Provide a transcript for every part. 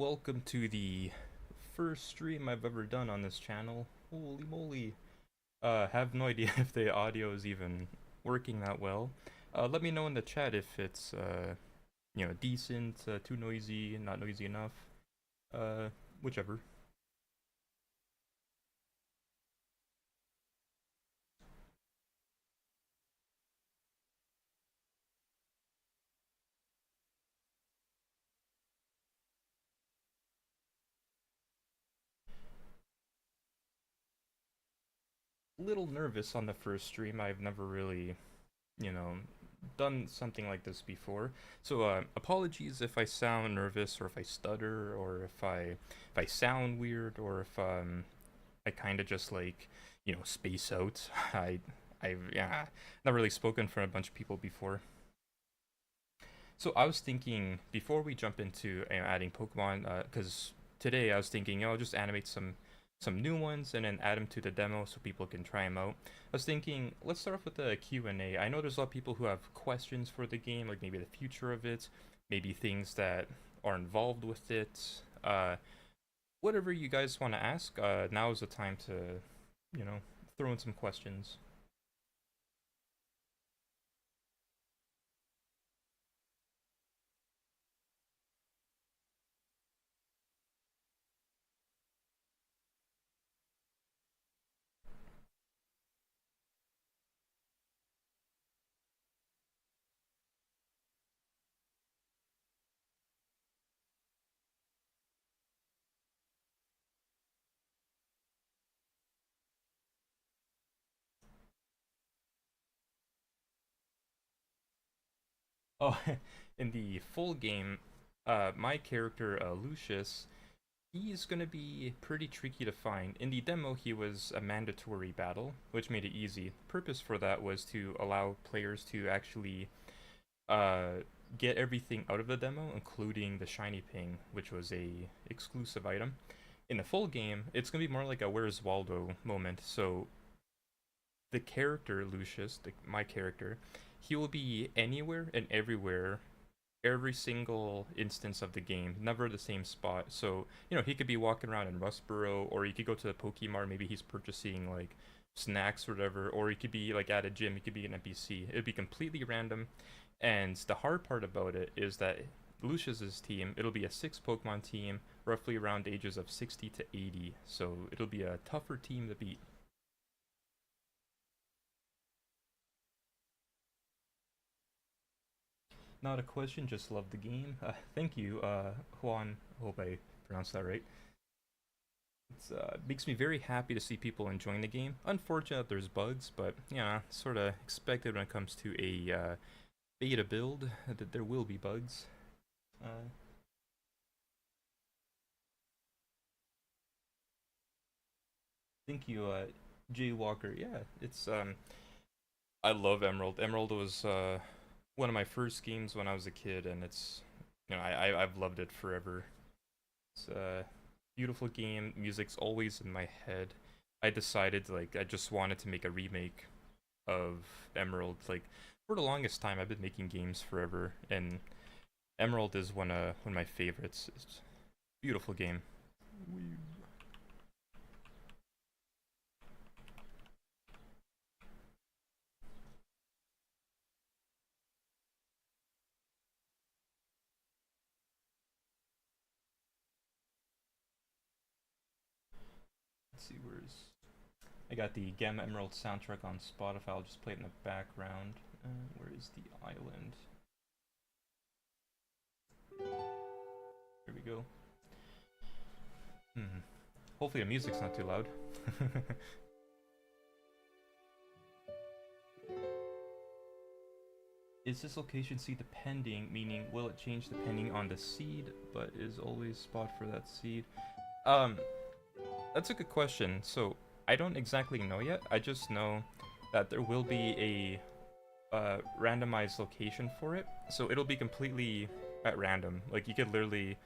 welcome to the first stream I've ever done on this channel. Holy moly. Have no idea if the audio is even working that well. Let me know in the chat if it's, decent, too noisy, not noisy enough. Uh, Whichever. Little nervous on the first stream. I've never really, you know, done something like this before. So apologies if I sound nervous or if I stutter or if I sound weird or if I kind of just like, space out. I've not really spoken for a bunch of people before. So I was thinking before we jump into adding Pokemon, because today I was thinking, I'll just animate some new ones and then add them to the demo so people can try them out. I was thinking, let's start off with the Q&A. I know there's a lot of people who have questions for the game, like maybe the future of it, maybe things that are involved with it. Whatever you guys want to ask, now is the time to, throw in some questions. Oh, in the full game, my character, Lucius, he's gonna be pretty tricky to find. In the demo, he was a mandatory battle, which made it easy. The purpose for that was to allow players to actually uh, get everything out of the demo, including the shiny ping, which was a exclusive item. In the full game, it's gonna be more like a Where's Waldo moment. So the character Lucius, my character, he will be anywhere and everywhere every single instance of the game, never the same spot. So, he could be walking around in Rustboro, or he could go to the Pokemart, maybe he's purchasing like snacks or whatever, or he could be like at a gym, he could be an NPC. It would be completely random. And the hard part about it is that Lucius's team, it'll be a 6 Pokemon team, roughly around ages of 60 to 80. So it'll be a tougher team to beat. Not a question, just love the game. Thank you, Juan. Hope I pronounced that right. It makes me very happy to see people enjoying the game. Unfortunate there's bugs, but sort of expected when it comes to a beta build that there will be bugs. Uh, Thank you, Jay Walker. Yeah, it's I love Emerald. Emerald was one of my first games when I was a kid, and it's I've loved it forever. It's a beautiful game. Music's always in my head. I decided like I just wanted to make a remake of Emerald. Like for the longest time, I've been making games forever, and Emerald is one of my favorites. It's a beautiful game. Let's see where's I got the Gamma Emerald soundtrack on Spotify. I'll just play it in the background. Where is the island? Here we go. Hmm. Hopefully the music's not too loud. Is this location seed depending, meaning will it change depending on the seed, but is always spot for that seed? Um, that's a good question. So I don't exactly know yet. I just know that there will be a randomized location for it. So it'll be completely at random. Like you could literally,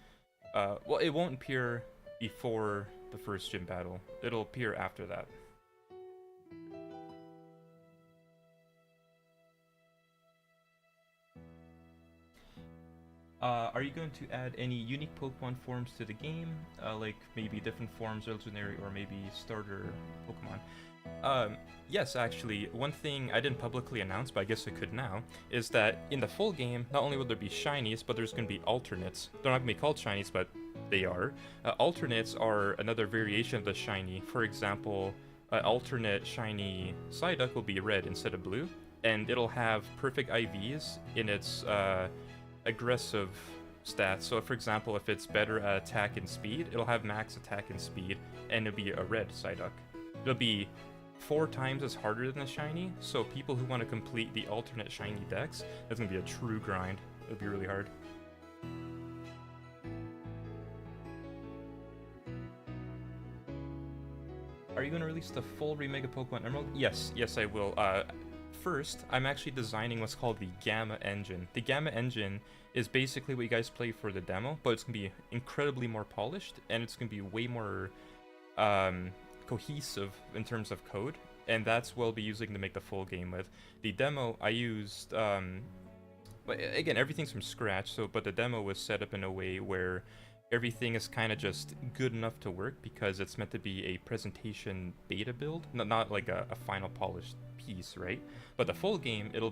well, it won't appear before the first gym battle. It'll appear after that. Are you going to add any unique Pokemon forms to the game? Like maybe different forms, legendary, or maybe starter Pokemon? Yes, actually, one thing I didn't publicly announce, but I guess I could now, is that in the full game, not only will there be shinies, but there's going to be alternates. They're not going to be called shinies, but they are. Alternates are another variation of the shiny. For example, alternate shiny Psyduck will be red instead of blue, and it'll have perfect IVs in its aggressive stats. So, for example, if it's better at attack and speed, it'll have max attack and speed, and it'll be a red Psyduck. It'll be 4 times as harder than the shiny, so people who want to complete the alternate shiny decks, that's gonna be a true grind. It'll be really hard. Are you gonna release the full remake of Pokemon Emerald? Yes, I will. First, I'm actually designing what's called the Gamma Engine. The Gamma Engine is basically what you guys play for the demo, but it's gonna be incredibly more polished, and it's gonna be way more cohesive in terms of code, and that's what I'll be using to make the full game with. The demo I used, but again, everything's from scratch, but the demo was set up in a way where everything is kind of just good enough to work because it's meant to be a presentation beta build, not like a final polished piece, right? But the full game, it'll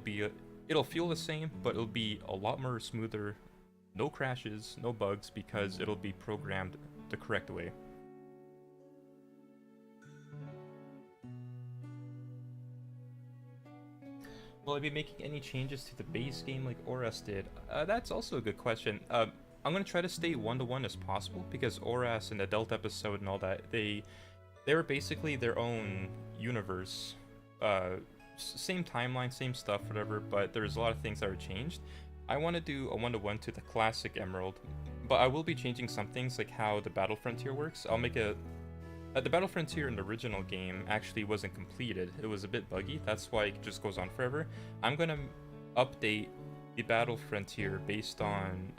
feel the same, but it'll be a lot more smoother, no crashes, no bugs, because it'll be programmed the correct way. Will I be making any changes to the base game like Oras did? That's also a good question. I'm going to try to stay one-to-one as possible, because Oras and the Delta episode and all that, they were basically their own universe. Same timeline, same stuff, whatever, but there's a lot of things that are changed. I want to do a one-to-one to the classic Emerald, but I will be changing some things, like how the Battle Frontier works. I'll make a... the Battle Frontier in the original game actually wasn't completed. It was a bit buggy, that's why it just goes on forever. I'm gonna update the Battle Frontier based on,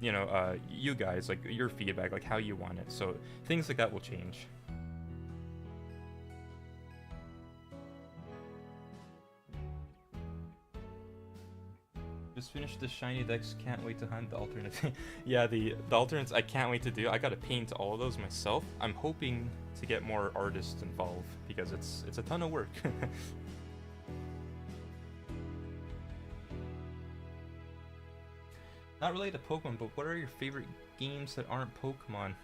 you guys, like your feedback, like how you want it. So things like that will change. Just finished the shiny decks, can't wait to hunt the alternates. Yeah, the alternates I can't wait to do. I gotta paint all of those myself. I'm hoping to get more artists involved because it's a ton of work. Not related to Pokemon, but what are your favorite games that aren't Pokemon?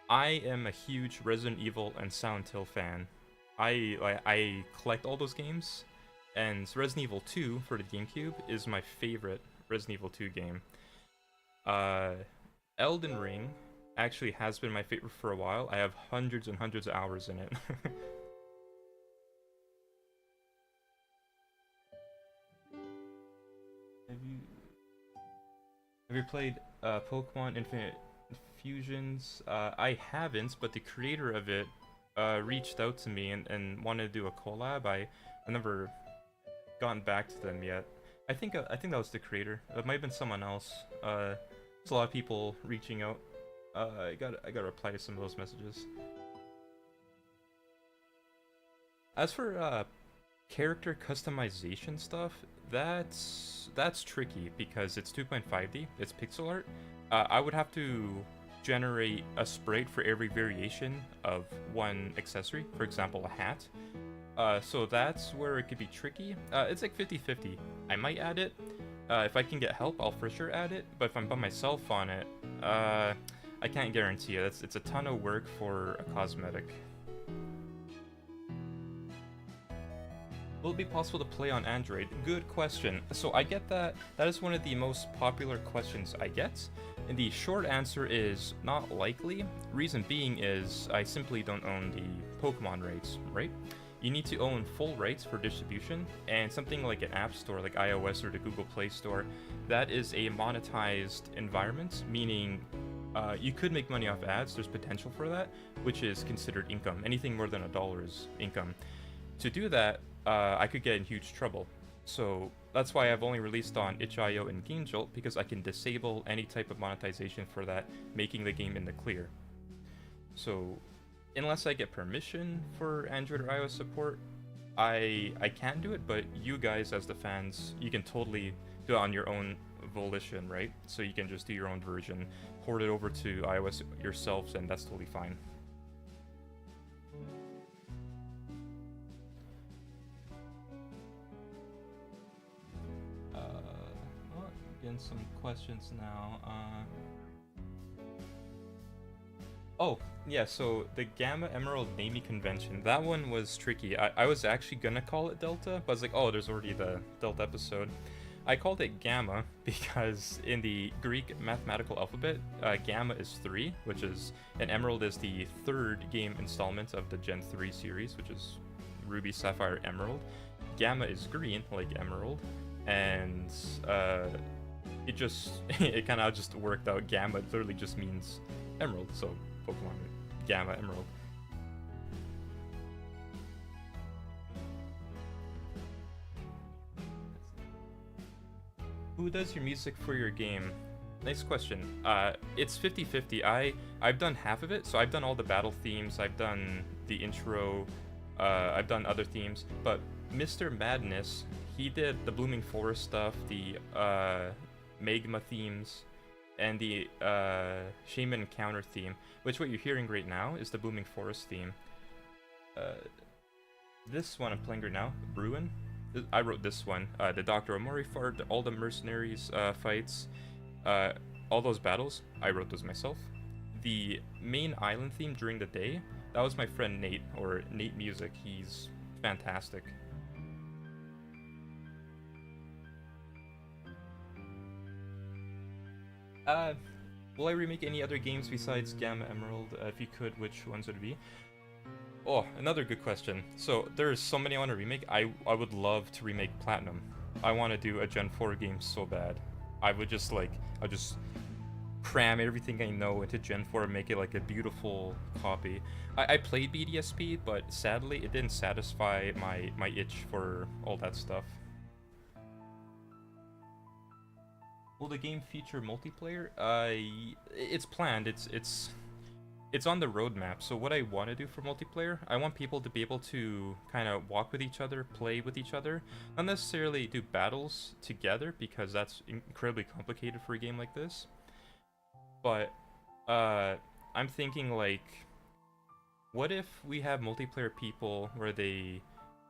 I am a huge Resident Evil and Silent Hill fan. I collect all those games. And Resident Evil 2 for the GameCube is my favorite Resident Evil 2 game. Elden Ring actually has been my favorite for a while. I have hundreds and hundreds of hours in it. Have you played Pokemon Infinite Fusions? I haven't, but the creator of it reached out to me and wanted to do a collab. I never gotten back to them yet. I think that was the creator. It might have been someone else. There's a lot of people reaching out. I gotta reply to some of those messages. As for character customization stuff, that's tricky because it's 2.5D. It's pixel art. I would have to generate a sprite for every variation of one accessory. For example, a hat. So that's where it could be tricky. It's like 50-50. I might add it. If I can get help, I'll for sure add it. But if I'm by myself on it, I can't guarantee it. It's a ton of work for a cosmetic. Will it be possible to play on Android? Good question. So I get that. That is one of the most popular questions I get. And the short answer is not likely. Reason being is I simply don't own the Pokemon rights, right? You need to own full rights for distribution, and something like an app store like iOS or the Google Play Store, that is a monetized environment, meaning you could make money off ads. There's potential for that, which is considered income. Anything more than $1 is income. To do that, I could get in huge trouble. So that's why I've only released on itch.io and GameJolt, because I can disable any type of monetization for that, making the game in the clear. So unless I get permission for Android or iOS support, I can't do it, but you guys as the fans, you can totally do it on your own volition, right? So you can just do your own version, port it over to iOS yourselves, and that's totally fine. Getting some questions now. Oh, yeah, so the Gamma Emerald naming convention, that one was tricky. I was actually gonna call it Delta, but I was like, oh, there's already the Delta episode. I called it Gamma because in the Greek mathematical alphabet, Gamma is 3, which is, and Emerald is the third game installment of the Gen 3 series, which is Ruby, Sapphire, Emerald. Gamma is green, like Emerald, and it just, it kind of just worked out. Gamma literally just means Emerald, so Pokemon Gamma Emerald. Who does your music for your game? Nice question. It's 50-50. I've done half of it, so I've done all the battle themes, I've done the intro, I've done other themes, but Mr. Madness, he did the Blooming Forest stuff, the Magma themes, and the Shaman Encounter theme, which what you're hearing right now is the Blooming Forest theme. This one I'm playing right now, Bruin, I wrote this one. The Dr. Omori fart, all the mercenaries fights, all those battles, I wrote those myself. The main island theme during the day, that was my friend Nate, or Nate Music. He's fantastic. Will I remake any other games besides Gamma Emerald? If you could, which ones would it be? Oh, another good question. So, there's so many I want to remake. I would love to remake Platinum. I want to do a Gen 4 game so bad. I would just I'll just cram everything I know into Gen 4 and make it like a beautiful copy. I played BDSP, but sadly it didn't satisfy my itch for all that stuff. Will the game feature multiplayer? It's planned. It's on the roadmap. So what I want to do for multiplayer, I want people to be able to kind of walk with each other, play with each other, not necessarily do battles together because that's incredibly complicated for a game like this. But I'm thinking like, what if we have multiplayer people where they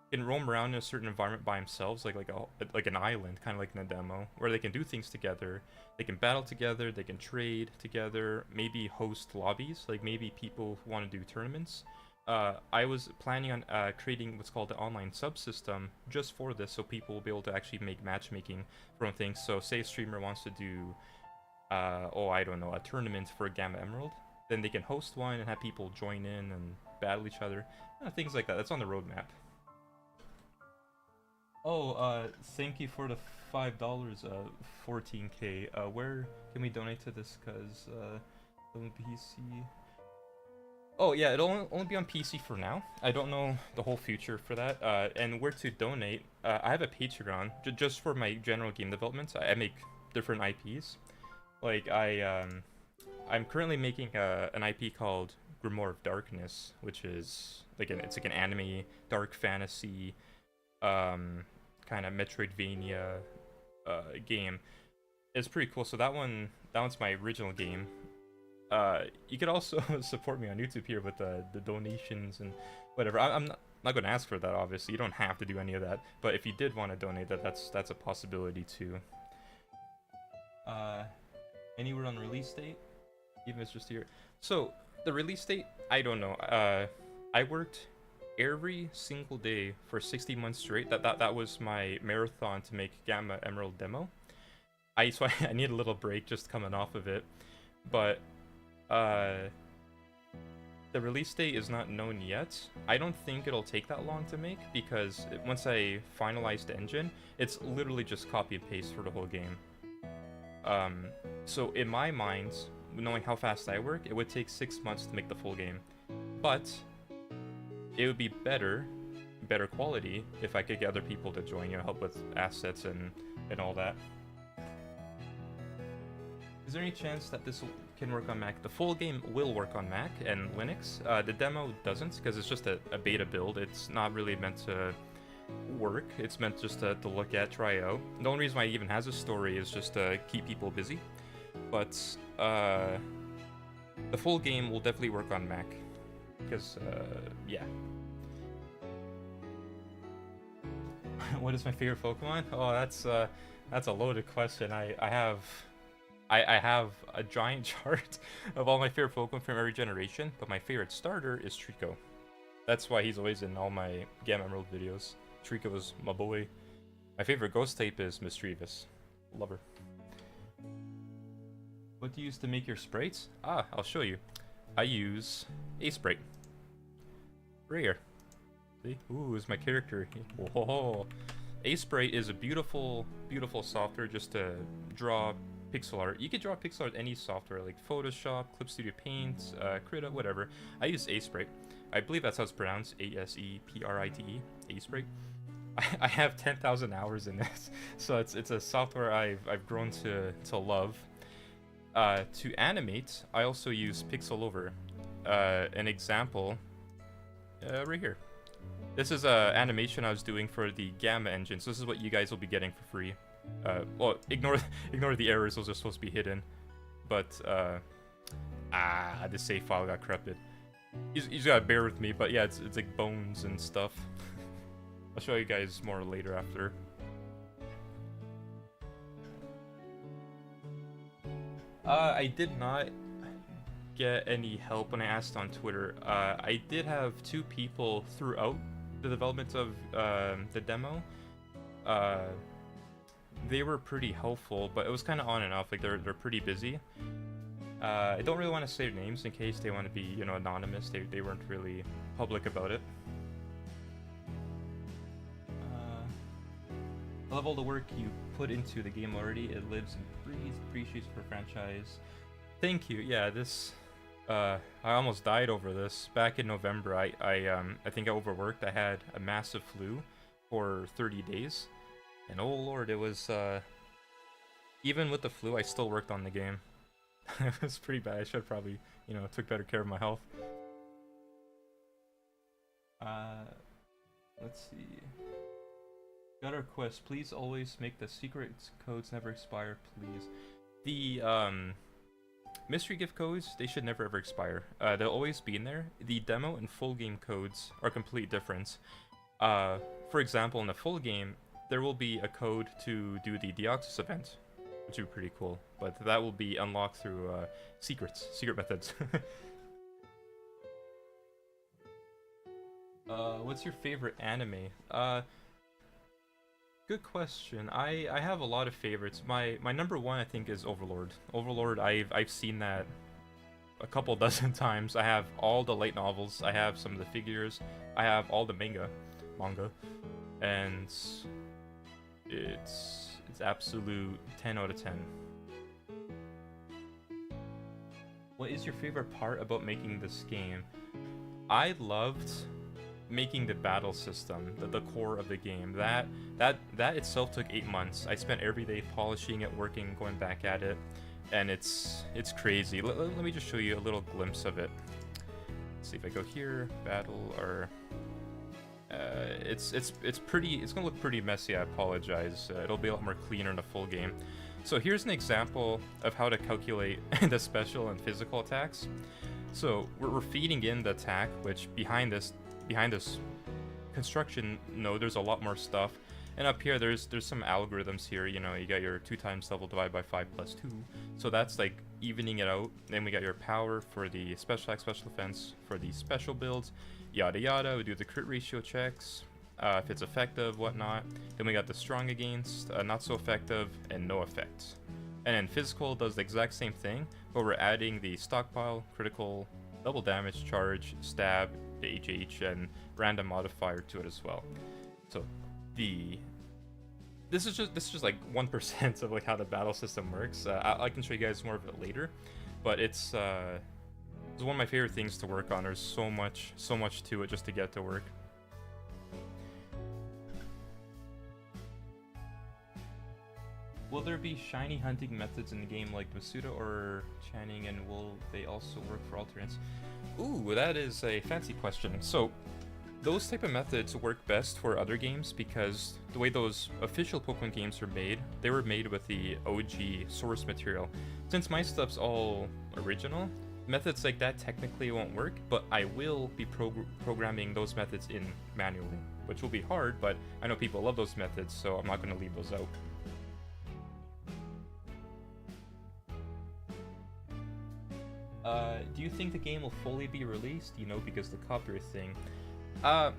can roam around in a certain environment by themselves, like an island, kind of like in a demo, where they can do things together, they can battle together, they can trade together, maybe host lobbies, like maybe people who want to do tournaments. I was planning on creating what's called the online subsystem just for this, so people will be able to actually make matchmaking from things. So say a streamer wants to do, I don't know, a tournament for Gamma Emerald, then they can host one and have people join in and battle each other, things like that. That's on the roadmap. Oh, thank you for the $5, 14K. Where can we donate to this? Cause on PC. Oh yeah, it'll only be on PC for now. I don't know the whole future for that. And where to donate? I have a Patreon just for my general game development. I make different IPs. Like I'm currently making an IP called Grimoire of Darkness, which is it's like an anime dark fantasy kind of Metroidvania game. It's pretty cool. So that one's my original game. You could also support me on YouTube here with the donations and whatever. I'm not going to ask for that, obviously. You don't have to do any of that. But if you did want to donate, that's a possibility too. Any word on release date? Even if it's just here. So the release date, I don't know. I worked every single day for 60 months straight. That was my marathon to make Gamma Emerald demo. So I need a little break just coming off of it. But the release date is not known yet. I don't think it'll take that long to make because once I finalize the engine, it's literally just copy and paste for the whole game. So in my mind, knowing how fast I work, it would take 6 months to make the full game. But it would be better quality if I could get other people to join, help with assets and all that. Is there any chance that this can work on Mac? The full game will work on Mac and Linux. The demo doesn't because it's just a beta build. It's not really meant to work. It's meant just to look at, try out. The only reason why it even has a story is just to keep people busy. But the full game will definitely work on Mac. Because, yeah. What is my favorite Pokemon? Oh, that's a loaded question. I have a giant chart of all my favorite Pokemon from every generation, but my favorite starter is Trico. That's why he's always in all my Gamma Emerald videos. Trico is my boy. My favorite ghost type is Mischievous. Love her. What do you use to make your sprites? Ah, I'll show you. I use a sprite. Right here. See? Ooh, is my character. Whoa. A-Sprite is a beautiful, beautiful software just to draw pixel art. You could draw pixel art with any software like Photoshop, Clip Studio Paint, Krita, whatever. I use A-Sprite. I believe that's how it's pronounced, A-S-E-P-R-I-T-E, A-Sprite. I have 10,000 hours in this, so it's a software I've grown to love. To animate, I also use Pixel Over. An example, right here. This is a animation I was doing for the Gamma engine, so this is what you guys will be getting for free. Well, ignore the errors; those are supposed to be hidden. But the save file got corrupted. You just gotta bear with me. But yeah, it's like bones and stuff. I'll show you guys more later after. I did not get any help when I asked on Twitter. I did have 2 people throughout the development of the demo. They were pretty helpful, but it was kind of on and off. Like they're pretty busy. I don't really want to say their names in case they want to be, you know, anonymous. They weren't really public about it. I love all the work you put into the game already. It lives and breathes. Appreciates for franchise. Thank you. Yeah, this. I almost died over this. Back in November, I think I overworked. I had a massive flu for 30 days. And oh lord, it was, even with the flu, I still worked on the game. It was pretty bad. I should have probably, you know, took better care of my health. Let's see. Got a request. Please always make the secret codes never expire, please. The, mystery gift codes, they should never ever expire. They'll always be in there. The demo and full game codes are completely different. For example, in the full game, there will be a code to do the Deoxys event, which would be pretty cool. But that will be unlocked through secret methods. What's your favorite anime? Good question. I have a lot of favorites. My number one I think is Overlord. Overlord, I've seen that a couple dozen times. I have all the light novels. I have some of the figures. I have all the manga, and it's absolute 10 out of 10. What is your favorite part about making this game? I loved making the battle system, the core of the game. That itself took 8 months. I spent every day polishing it, working, going back at it, and it's crazy. Let me just show you a little glimpse of it. Let's see if I go here, battle, or it's gonna look pretty messy. I apologize. It'll be a lot more cleaner in a full game. So here's an example of how to calculate the special and physical attacks. So we're feeding in the attack, which behind this construction node, there's a lot more stuff. And up here, there's some algorithms here. You know, you got your 2 times level divided by 5 plus 2. So that's like evening it out. Then we got your power for the special attack, special defense for the special builds, yada yada. We do the crit ratio checks, if it's effective, whatnot. Then we got the strong against, not so effective, and no effect. And then physical does the exact same thing, but we're adding the stockpile, critical, double damage, charge, stab, the HH, and random modifier to it as well. So this is just like 1% of like how the battle system works. I can show you guys more of it later, but it's one of my favorite things to work on. There's so much to it just to get to work. Will there be shiny hunting methods in the game like Masuda or Channing, and will they also work for alternates? Ooh, that is a fancy question. So those type of methods work best for other games because the way those official Pokemon games are made, they were made with the OG source material. Since my stuff's all original, methods like that technically won't work, but I will be programming those methods in manually, which will be hard, but I know people love those methods, so I'm not going to leave those out. Do you think the game will fully be released? You know, because the copyright thing. Yeah,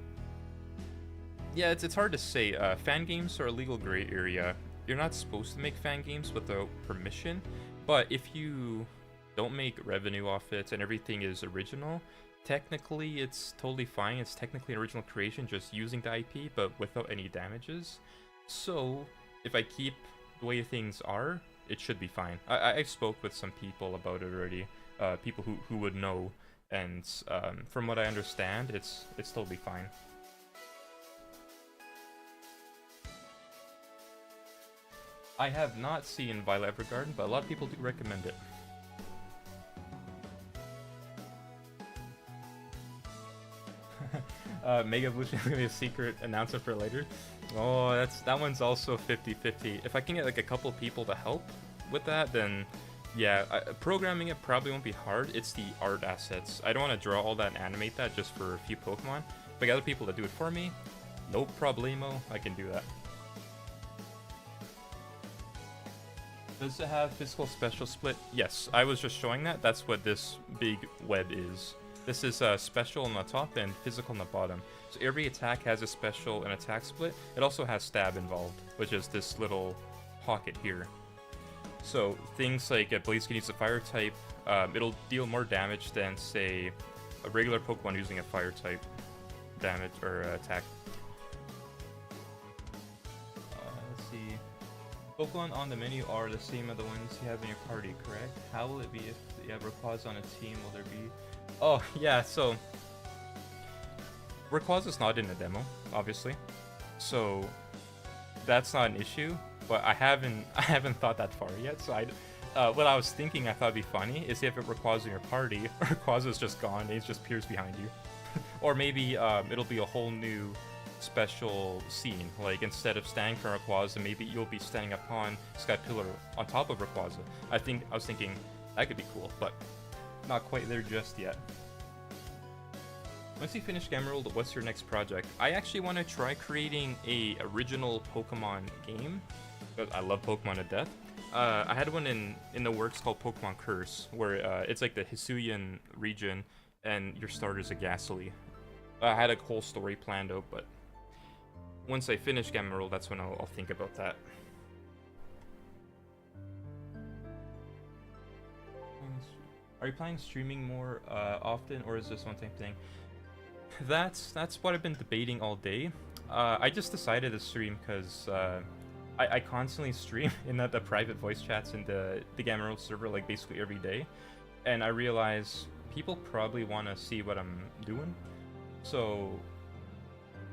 it's hard to say. Fan games are a legal gray area. You're not supposed to make fan games without permission, but if you don't make revenue off it and everything is original, technically it's totally fine. It's technically an original creation, just using the IP, but without any damages. So, if I keep the way things are, it should be fine. I spoke with some people about it already. People who would know, and from what I understand, it's totally fine. I have not seen Violet Evergarden, but a lot of people do recommend it. Mega Evolution is gonna be a secret announcement for later. Oh, that one's also 50-50. If I can get like a couple people to help with that, then yeah, programming it probably won't be hard. It's the art assets. I don't want to draw all that and animate that just for a few Pokemon. If I get other people to do it for me, no problemo, I can do that. Does it have physical special split? Yes, I was just showing that. That's what this big web is. This is special on the top and physical on the bottom. So every attack has a special and attack split. It also has stab involved, which is this little pocket here. So things like Blaziken needs a fire type, it'll deal more damage than, say, a regular Pokemon using a fire type damage or attack. Let's see. Pokemon on the menu are the same as the ones you have in your party, correct? How will it be if you have Rayquaza on a team? Will there be... Oh, yeah, so... Rayquaza's not in the demo, obviously. So, that's not an issue. But I haven't thought that far yet, so what I was thinking I thought would be funny is if it Rayquaza in your party, Rayquaza's just gone and it just appears behind you. Or maybe it'll be a whole new special scene, like instead of standing for Rayquaza, maybe you'll be standing upon Skypillar on top of Rayquaza. I was thinking that could be cool, but not quite there just yet. Once you finish Emerald, what's your next project? I actually want to try creating a original Pokemon game. I love Pokemon to death. I had one in the works called Pokemon Curse, where it's like the Hisuian region, and your starter's a Ghastly. I had a whole story planned out, but once I finish Emerald, that's when I'll think about that. Are you planning streaming more often, or is this one-time thing? That's what I've been debating all day. I just decided to stream because I constantly stream in the private voice chats in the Emerald server like basically every day, and I realize people probably want to see what I'm doing. So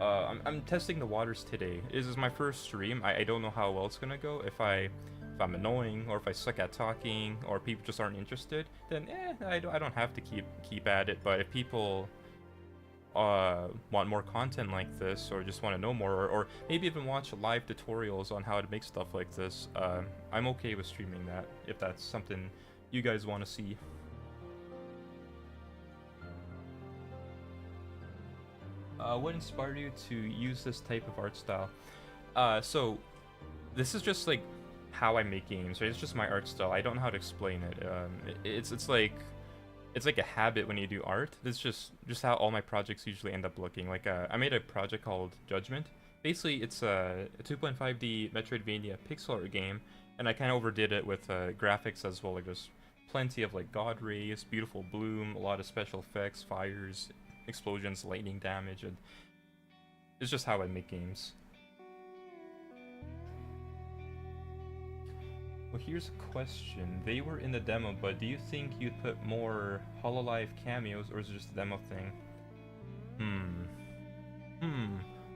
I'm testing the waters today. This is my first stream. I don't know how well it's gonna go. If I'm annoying, or if I suck at talking, or people just aren't interested, then I don't have to keep at it. But if people want more content like this, or just want to know more, or maybe even watch live tutorials on how to make stuff like this, I'm okay with streaming that, if that's something you guys want to see. What inspired you to use this type of art style? So this is just like how I make games, right? It's just my art style. I don't know how to explain it. It's like a habit when you do art. This is just how all my projects usually end up looking. Like I made a project called Judgment. Basically, it's a 2.5D Metroidvania pixel art game, and I kind of overdid it with graphics as well. Like there's plenty of like god rays, beautiful bloom, a lot of special effects, fires, explosions, lightning damage, and it's just how I make games. Well, here's a question. They were in the demo, but do you think you'd put more Hololive cameos, or is it just a demo thing?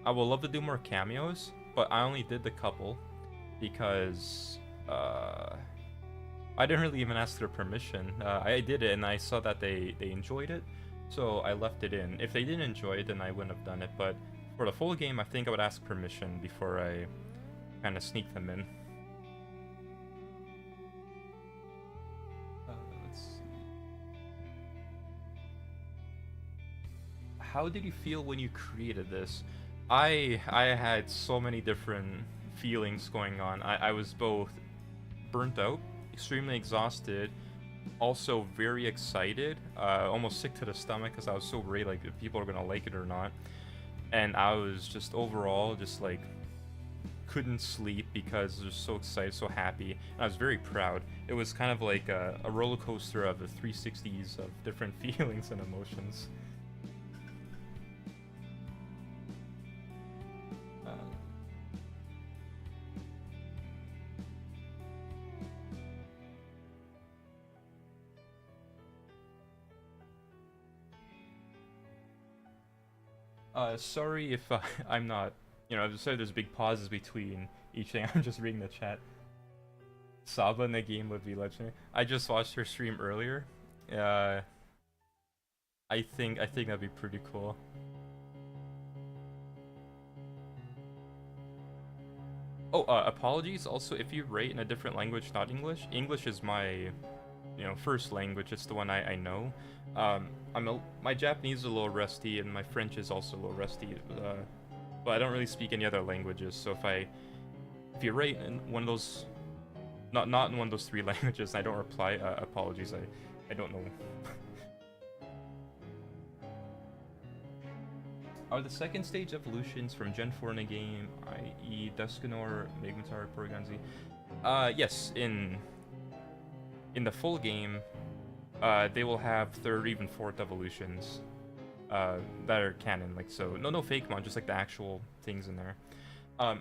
I would love to do more cameos, but I only did the couple because I didn't really even ask their permission. I did it, and I saw that they enjoyed it, so I left it in. If they didn't enjoy it, then I wouldn't have done it, but for the full game, I think I would ask permission before I kind of sneak them in. Let's see. How did you feel when you created this? I had so many different feelings going on. I was both burnt out, extremely exhausted, also very excited, almost sick to the stomach because I was so worried like if people are gonna like it or not. And I was just overall just like couldn't sleep because I was so excited, so happy, and I was very proud. It was kind of like a roller coaster of the 360s of different feelings and emotions. Sorry if I'm not, sorry there's big pauses between each thing. I'm just reading the chat. Saba in the game would be legendary. I just watched her stream earlier. Uh, I think that'd be pretty cool. Oh, apologies. Also, if you rate in a different language, not English, English is my, first language. It's the one I know. My Japanese is a little rusty, and my French is also a little rusty. But I don't really speak any other languages. So if you rate in one of those, not in one of those three languages, and I don't reply. Apologies. I don't know. Are the second stage evolutions from Gen 4 in the game, i.e. Duskanor, Magnetar, Porygonzi? Yes, in the full game, they will have third, even fourth evolutions that are canon. Like, so no fake mon, just like the actual things in there.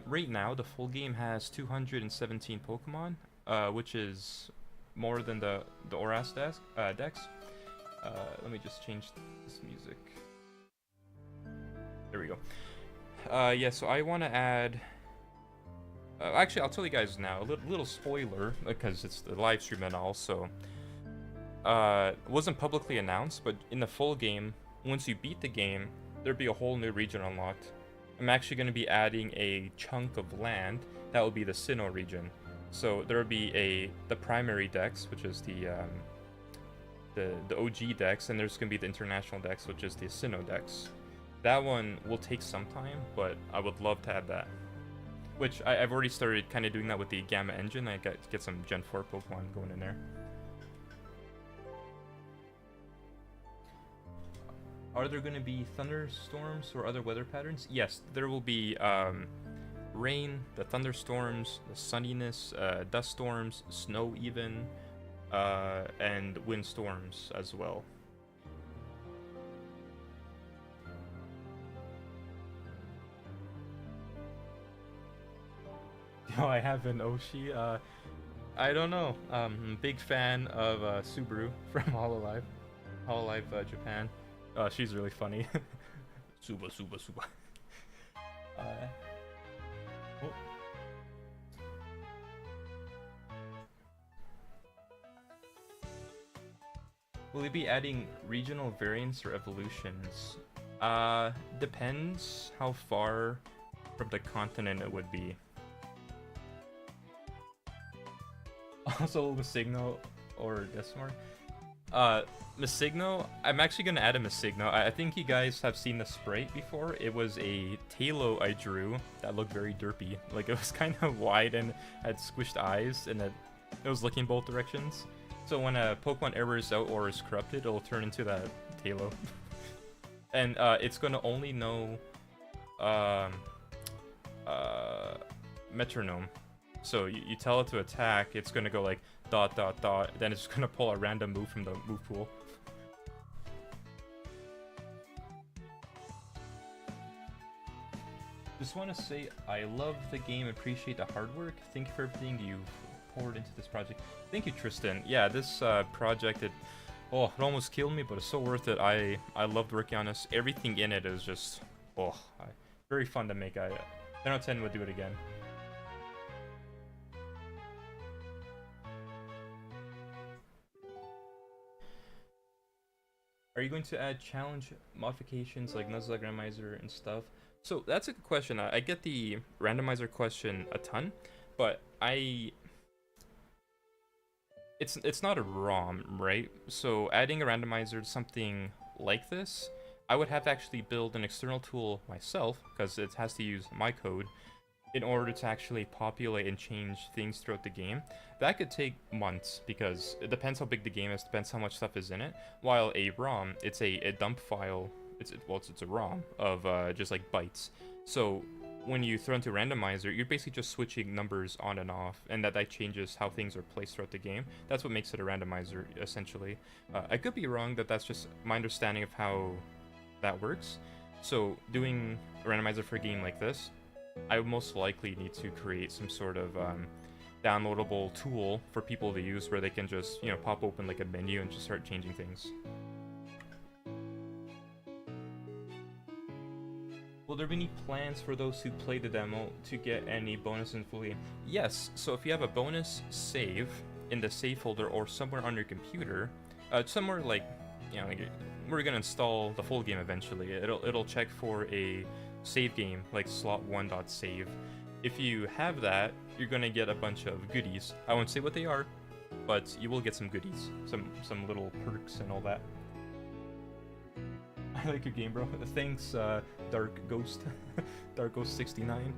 Right now, the full game has 217 Pokemon, which is more than the Oras dex. Let me just change this music. There we go. Yeah, so I want to add... actually, I'll tell you guys now, a little spoiler, because it's the live stream and all, so... it wasn't publicly announced, but in the full game, once you beat the game, there'll be a whole new region unlocked. I'm actually going to be adding a chunk of land that will be the Sinnoh region. So there will be the primary dex, which is the OG dex, and there's going to be the international dex, which is the Sinnoh dex. That one will take some time, but I would love to add that. Which I've already started kind of doing that with the Gamma engine. I get some Gen 4 Pokemon going in there. Are there going to be thunderstorms or other weather patterns? Yes, there will be rain, the thunderstorms, the sunniness, dust storms, snow even, and wind storms as well. Oh, I have an Oshi. I don't know. I'm a big fan of Subaru from Hololive Japan. She's really funny. Suba. Oh. Will we be adding regional variants or evolutions? Depends how far from the continent it would be. Also, Masigno or Desmar. Masigno, I'm actually going to add a Masigno. I think you guys have seen the sprite before. It was a Talo I drew that looked very derpy. Like, it was kind of wide and had squished eyes, and it was looking both directions. So when a Pokemon errors out or is corrupted, it'll turn into that Talo. And it's going to only know metronome. So you tell it to attack, it's gonna go like ... then it's gonna pull a random move from the move pool. Just want to say I love the game, appreciate the hard work. Thank you for everything you've poured into this project. Thank you, Tristan. Yeah, this project, it almost killed me, but it's so worth it. I loved working on this. Everything in it is just very fun to make. 10 out of 10 would do it again. Are you going to add challenge modifications like Nuzzle randomizer and stuff? So that's a good question. I get the randomizer question a ton, but it's not a ROM, right? So adding a randomizer to something like this, I would have to actually build an external tool myself because it has to use my code in order to actually populate and change things throughout the game. That could take months because it depends how big the game is, depends how much stuff is in it. While a ROM, it's a dump file. It's a ROM of just like bytes. So when you throw into a randomizer, you're basically just switching numbers on and off, and that changes how things are placed throughout the game. That's what makes it a randomizer, essentially. I could be wrong, that's just my understanding of how that works. So doing a randomizer for a game like this, I would most likely need to create some sort of downloadable tool for people to use where they can just, pop open like a menu and just start changing things. Will there be any plans for those who play the demo to get any bonus in full game? Yes, so if you have a bonus save in the save folder or somewhere on your computer, somewhere like, we're gonna install the full game eventually. It'll check for a save game like slot1.save. If you have that, you're gonna get a bunch of goodies. I won't say what they are, but you will get some goodies, some little perks and all that. I like your game, bro. Thanks, Dark Ghost, Dark Ghost 69.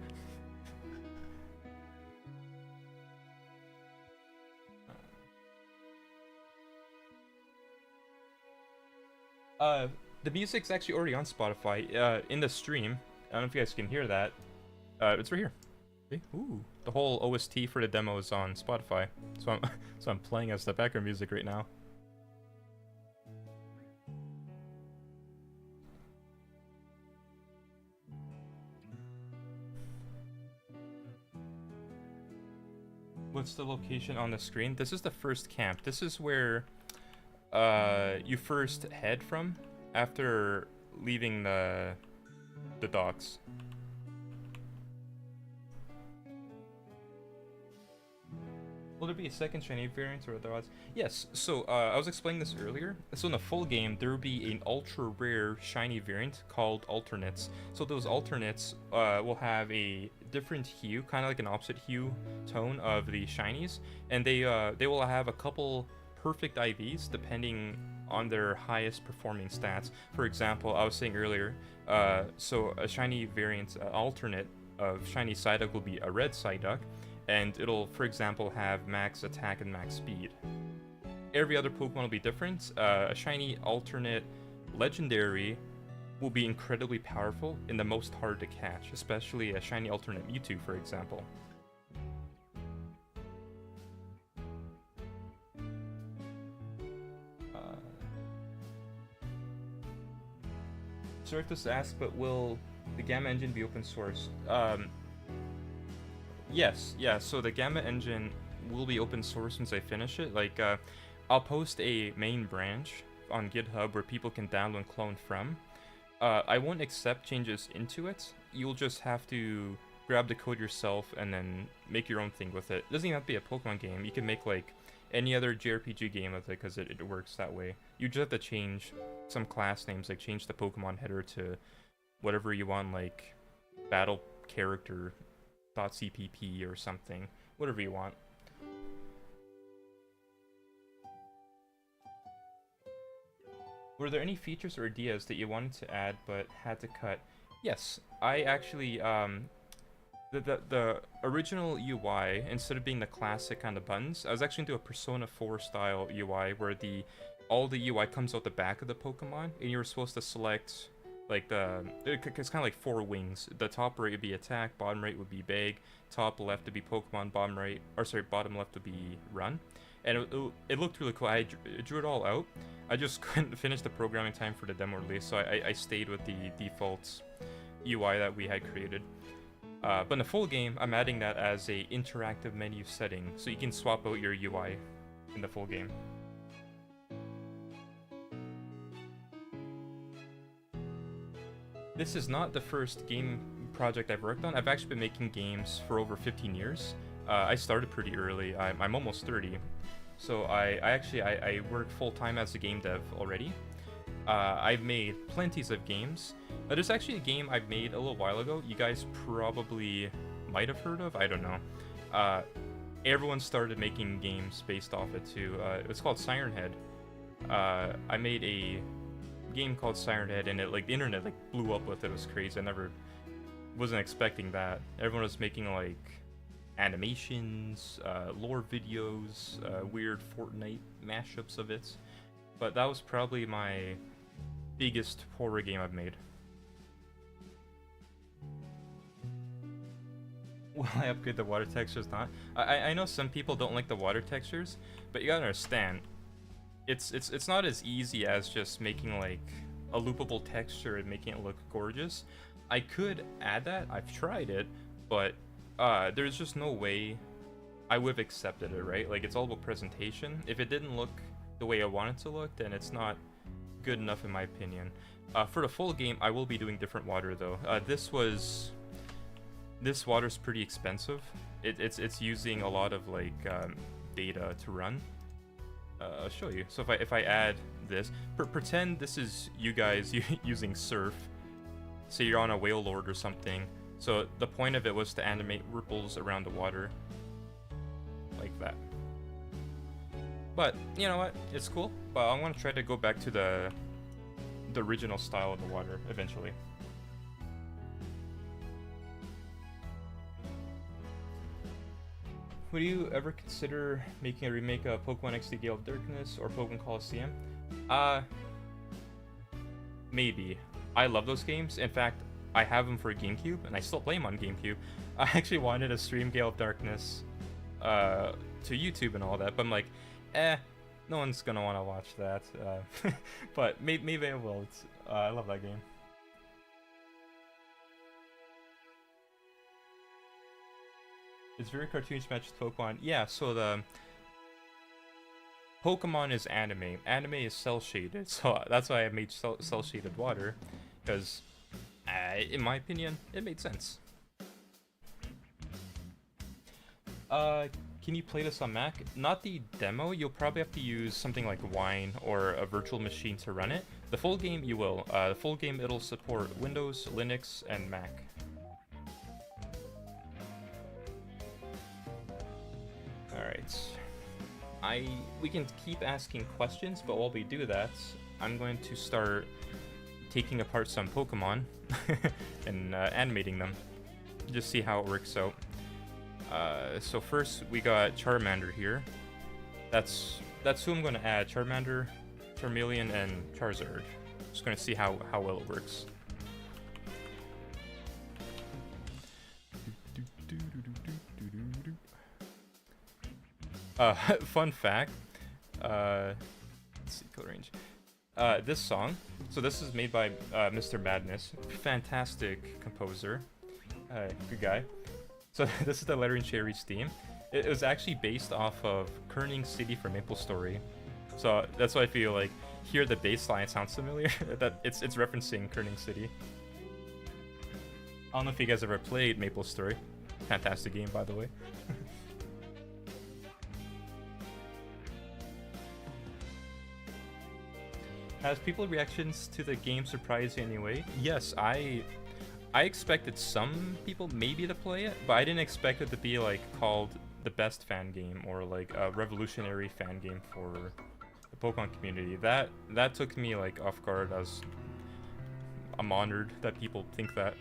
The music's actually already on Spotify. In the stream, I don't know if you guys can hear that. It's right here. See? Ooh, the whole OST for the demo is on Spotify. So I'm playing as the background music right now. What's the location on the screen? This is the first camp. This is where you first head from after leaving the docks. Will there be a second shiny variant or other odds? Yes, so I was explaining this earlier. So in the full game, there will be an ultra rare shiny variant called alternates. So those alternates will have a different hue, kind of like an opposite hue tone of the shinies, and they will have a couple perfect IVs depending on their highest performing stats. For example, I was saying earlier, so a shiny variant alternate of shiny Psyduck will be a red Psyduck, and it'll, for example, have max attack and max speed. Every other Pokemon will be different. A shiny alternate legendary will be incredibly powerful and the most hard to catch, especially a shiny alternate Mewtwo, for example. Sorry if this asked, but will the Gamma engine be open source? Yes, yeah, so the Gamma engine will be open source once I finish it. Like, I'll post a main branch on GitHub where people can download and clone from. I won't accept changes into it. You'll just have to grab the code yourself and then make your own thing with it. It doesn't even have to be a Pokemon game. You can make, like, any other JRPG game with it because it works that way. You just have to change some class names, like change the Pokemon header to whatever you want, like battle character .cpp or something, whatever you want. Were there any features or ideas that you wanted to add but had to cut? Yes, I actually the original UI, instead of being the classic kind of buttons, I was actually into a Persona 4 style UI where all the UI comes out the back of the Pokemon, and you're supposed to select like it's kind of like 4 wings. The top right would be attack, bottom right would be bag, top left would be Pokemon, bottom left would be run. And it looked really cool. I drew it all out. I just couldn't finish the programming time for the demo release, so I stayed with the default UI that we had created. But in the full game, I'm adding that as a interactive menu setting, so you can swap out your UI in the full game. This is not the first game project I've worked on. I've actually been making games for over 15 years. I started pretty early. I'm almost 30. So I work full-time as a game dev already. I've made plenties of games. There's actually a game I made a little while ago. You guys probably might have heard of. I don't know. Everyone started making games based off it too. It's called Siren Head. I made a game called Siren Head, and it, like, the internet like blew up with it. It was crazy. I never wasn't expecting that. Everyone was making like animations, lore videos, weird Fortnite mashups of it. But that was probably my biggest horror game I've made. Will I upgrade the water textures? Not. I know some people don't like the water textures, but you gotta understand, it's not as easy as just making like a loopable texture and making it look gorgeous. I could add that. I've tried it, but there's just no way I would have accepted it, right? Like, it's all about presentation. If it didn't look the way I want it to look, then it's not good enough in my opinion. For the full game, I will be doing different water though. This water's pretty expensive. It's using a lot of like data to run. I'll show you. So if I add this, pretend this is you guys using surf. Say you're on a whale lord or something. So the point of it was to animate ripples around the water, like that. But you know what? It's cool. But I'm gonna try to go back to the original style of the water eventually. Would you ever consider making a remake of Pokemon XD Gale of Darkness or Pokemon Coliseum? Maybe. I love those games. In fact, I have them for GameCube, and I still play them on GameCube. I actually wanted to stream Gale of Darkness to YouTube and all that, but I'm like, no one's gonna want to watch that. But maybe I will. I love that game. It's very cartoonish matched Pokemon. Yeah, so the Pokemon is anime. Anime is cell shaded, so that's why I made cell shaded water, because in my opinion, it made sense. Can you play this on Mac? Not the demo. You'll probably have to use something like Wine or a virtual machine to run it. The full game, you will. The full game, it'll support Windows, Linux, and Mac. Alright. We can keep asking questions, but while we do that, I'm going to start taking apart some Pokemon and animating them. Just see how it works out. So first we got Charmander here. That's who I'm going to add. Charmander, Charmeleon, and Charizard. Just going to see how well it works. Fun fact, let's see, color range. This song, so this is made by Mr. Madness, fantastic composer, good guy. So this is the Lettering Cherries theme. It was actually based off of Kerning City from Maple Story, so that's why I feel like here the bass line sounds familiar. That it's referencing Kerning City. I don't know if you guys ever played Maple Story. Fantastic game, by the way. Has people's reactions to the game surprised you anyway? Yes, I expected some people maybe to play it, but I didn't expect it to be like called the best fan game or like a revolutionary fan game for the Pokemon community. That took me like off guard. I'm honored that people think that.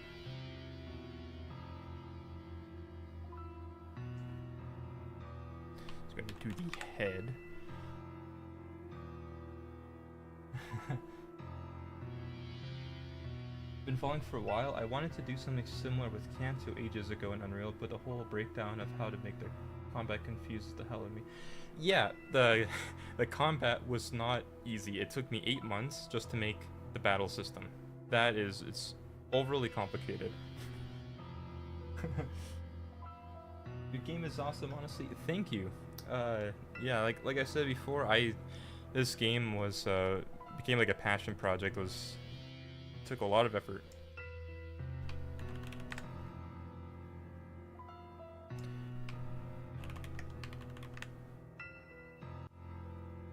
It's going to do the head. Been following for a while. I wanted to do something similar with Kanto ages ago in Unreal, but the whole breakdown of how to make the combat confuses the hell out of me. Yeah, the combat was not easy. It took me 8 months just to make the battle system. It's overly complicated. Your game is awesome, honestly. Thank you. Yeah, like I said before, this game was became like a passion project. Took a lot of effort.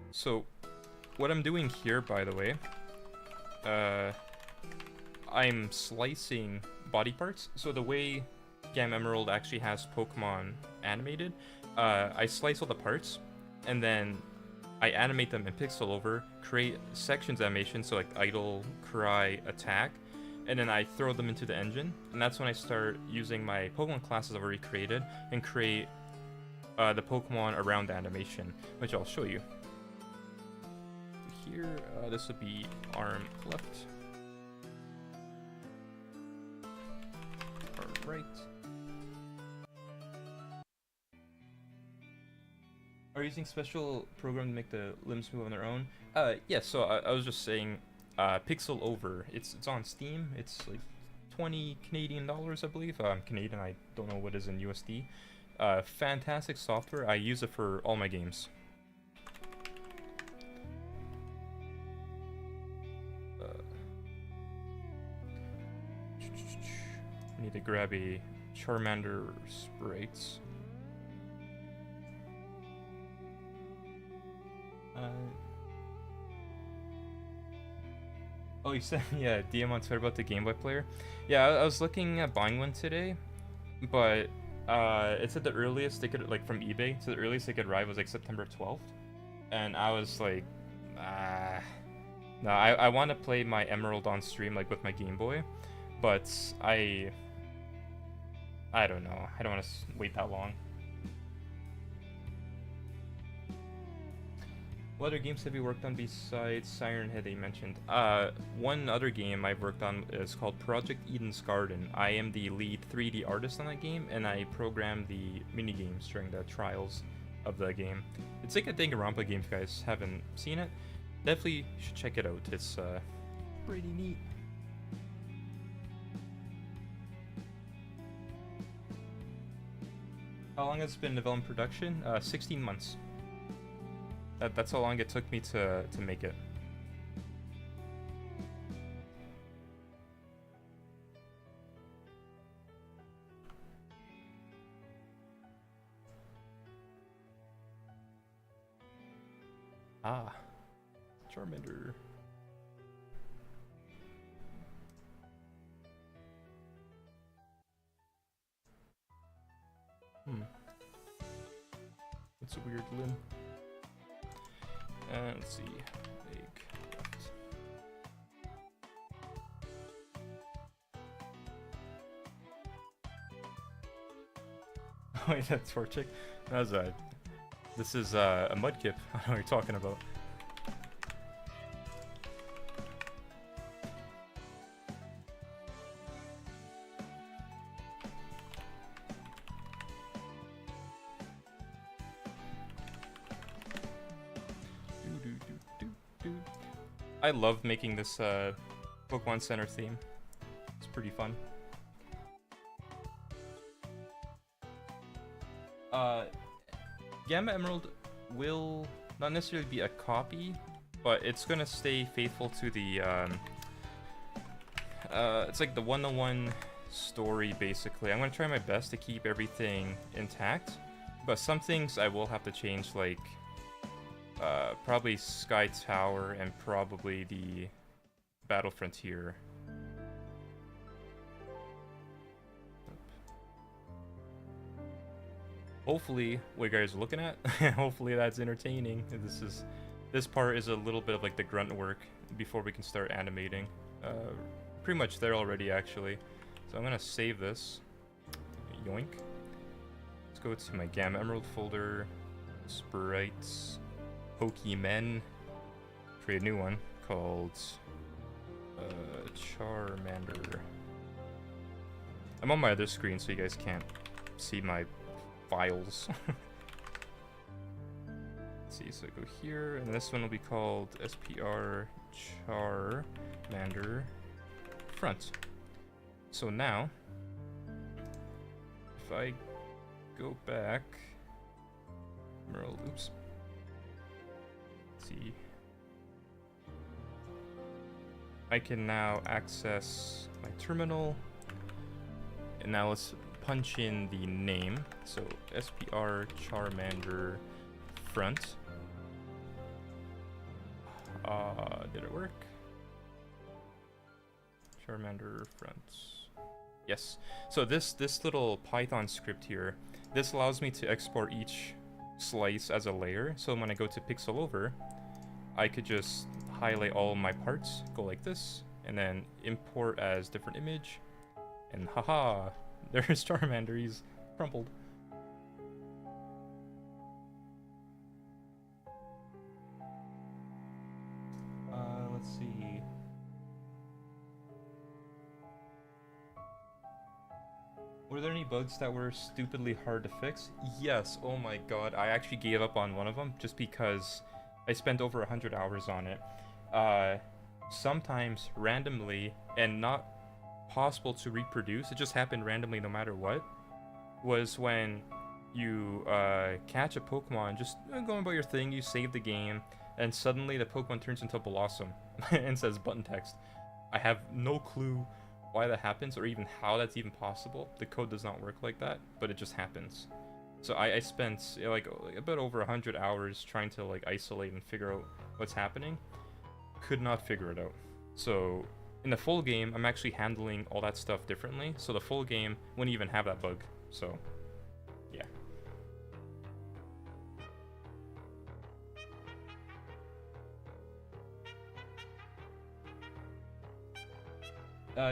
So what I'm doing here, by the way, I'm slicing body parts. So the way Gem Emerald actually has Pokemon animated, I slice all the parts, and then I animate them in pixel over, create sections animation, so like idle, cry, attack, and then I throw them into the engine, and that's when I start using my Pokemon classes I've already created and create the Pokemon around the animation, which I'll show you. Here, this would be arm left. Arm right. Are you using special program to make the limbs move on their own? Yeah, so I was just saying, Pixel Over, it's on Steam, it's like 20 Canadian dollars, I believe. I'm Canadian, I don't know what is in USD. Fantastic software, I use it for all my games. I need to grab a Charmander sprites. Oh, you said yeah, DM on Twitter about the Game Boy player. Yeah, I was looking at buying one today, but it said the earliest they could, like from eBay, so the earliest they could arrive was like September 12th, and I was like, no, I want to play my Emerald on stream like with my Game Boy, but I don't know, I don't want to wait that long. What other games have you worked on besides Siren Head that you mentioned? One other game I've worked on is called Project Eden's Garden. I am the lead 3D artist on that game, and I program the mini-games during the trials of the game. It's like a Danganronpa game if you guys haven't seen it. Definitely should check it out. It's pretty neat. How long has it been developed in production? 16 months. That's how long it took me to make it. Ah, Charmander. It's a weird limb. Let's see. Big left. Oh wait, that's Torchic. That was this is a Mudkip. I don't know what you're talking about. I love making this Pokemon Center theme. It's pretty fun. Gamma Emerald will not necessarily be a copy, but it's gonna stay faithful to the it's like the 101 story basically. I'm gonna try my best to keep everything intact, but some things I will have to change, like probably Sky Tower and probably the Battle Frontier. Hopefully what you guys are looking at, hopefully that's entertaining. This part is a little bit of like the grunt work before we can start animating. Pretty much there already actually. So I'm gonna save this. Yoink. Let's go to my Gamma Emerald folder, sprites, Pokemon, create a new one called Charmander. I'm on my other screen so you guys can't see my files. Let's see, so I go here, and this one will be called SPR Charmander Front. So now, if I go back, Emerald, oops. See, I can now access my terminal, and now let's punch in the name. So SPR Charmander Front. Did it work? Charmander fronts. Yes. So this little Python script here, this allows me to export each slice as a layer. So when I go to pixel over, I could just highlight all my parts, go like this, and then import as different image, and haha, there's Charmander, he's crumpled. Let's see. Were there any bugs that were stupidly hard to fix? Yes, oh my god, I actually gave up on one of them just because I spent over 100 hours on it. Sometimes randomly and not possible to reproduce, it just happened randomly no matter what, was when you catch a Pokemon, just going about your thing, you save the game, and suddenly the Pokemon turns into Blossom and says button text. I have no clue why that happens or even how that's even possible. The code does not work like that, but it just happens. So I spent like about over 100 hours trying to like isolate and figure out what's happening. Could not figure it out. So in the full game, I'm actually handling all that stuff differently. So the full game wouldn't even have that bug. So yeah.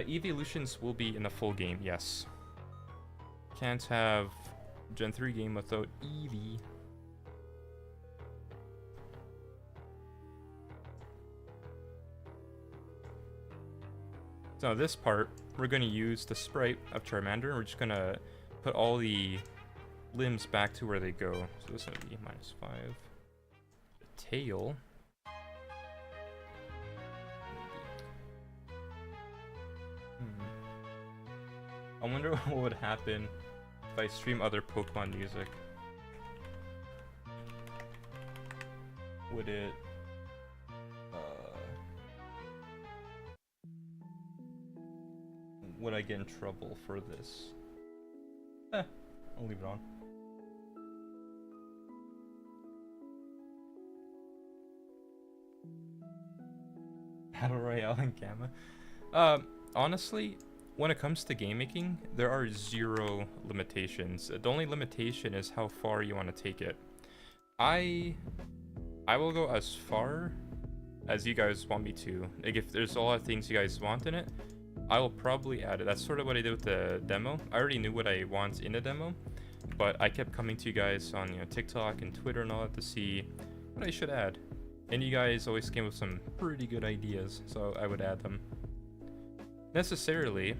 Evolutions will be in the full game, yes. Can't have Gen 3 game without Eevee. So this part, we're going to use the sprite of Charmander, and we're just going to put all the limbs back to where they go. So this is going to be -5. The tail. I wonder what would happen if I stream other Pokemon music. Would it... would I get in trouble for this? I'll leave it on. Battle Royale and Gamma. Honestly, when it comes to game making, there are 0 limitations. The only limitation is how far you want to take it. I will go as far as you guys want me to. Like if there's a lot of things you guys want in it, I will probably add it. That's sort of what I did with the demo. I already knew what I want in the demo, but I kept coming to you guys on TikTok and Twitter and all that to see what I should add. And you guys always came with some pretty good ideas, so I would add them. Necessarily,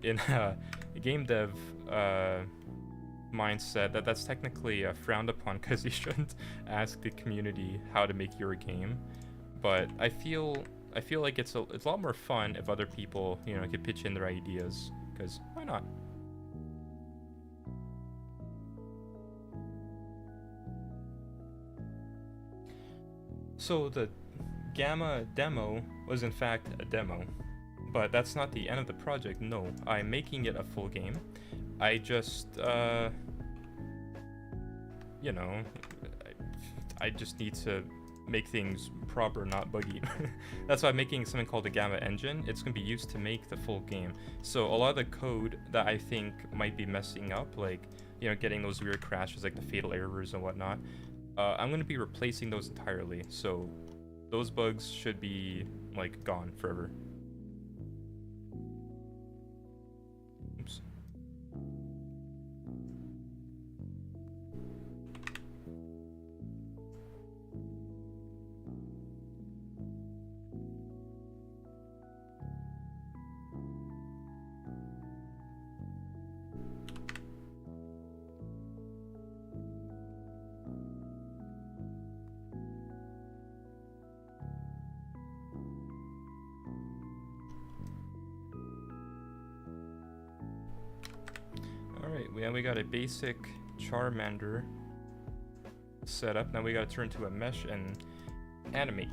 in a game dev mindset, that's technically frowned upon because you shouldn't ask the community how to make your game. But I feel like it's a lot more fun if other people could pitch in their ideas, because why not? So the Gamma demo was in fact a demo. But that's not the end of the project, no. I'm making it a full game. I just, I just need to make things proper, not buggy. That's why I'm making something called the Gamma engine. It's going to be used to make the full game. So a lot of the code that I think might be messing up, like, getting those weird crashes, like the fatal errors and whatnot, I'm going to be replacing those entirely. So those bugs should be, like, gone forever. Oops. We got a basic Charmander set up. Now we gotta turn to a mesh and animate.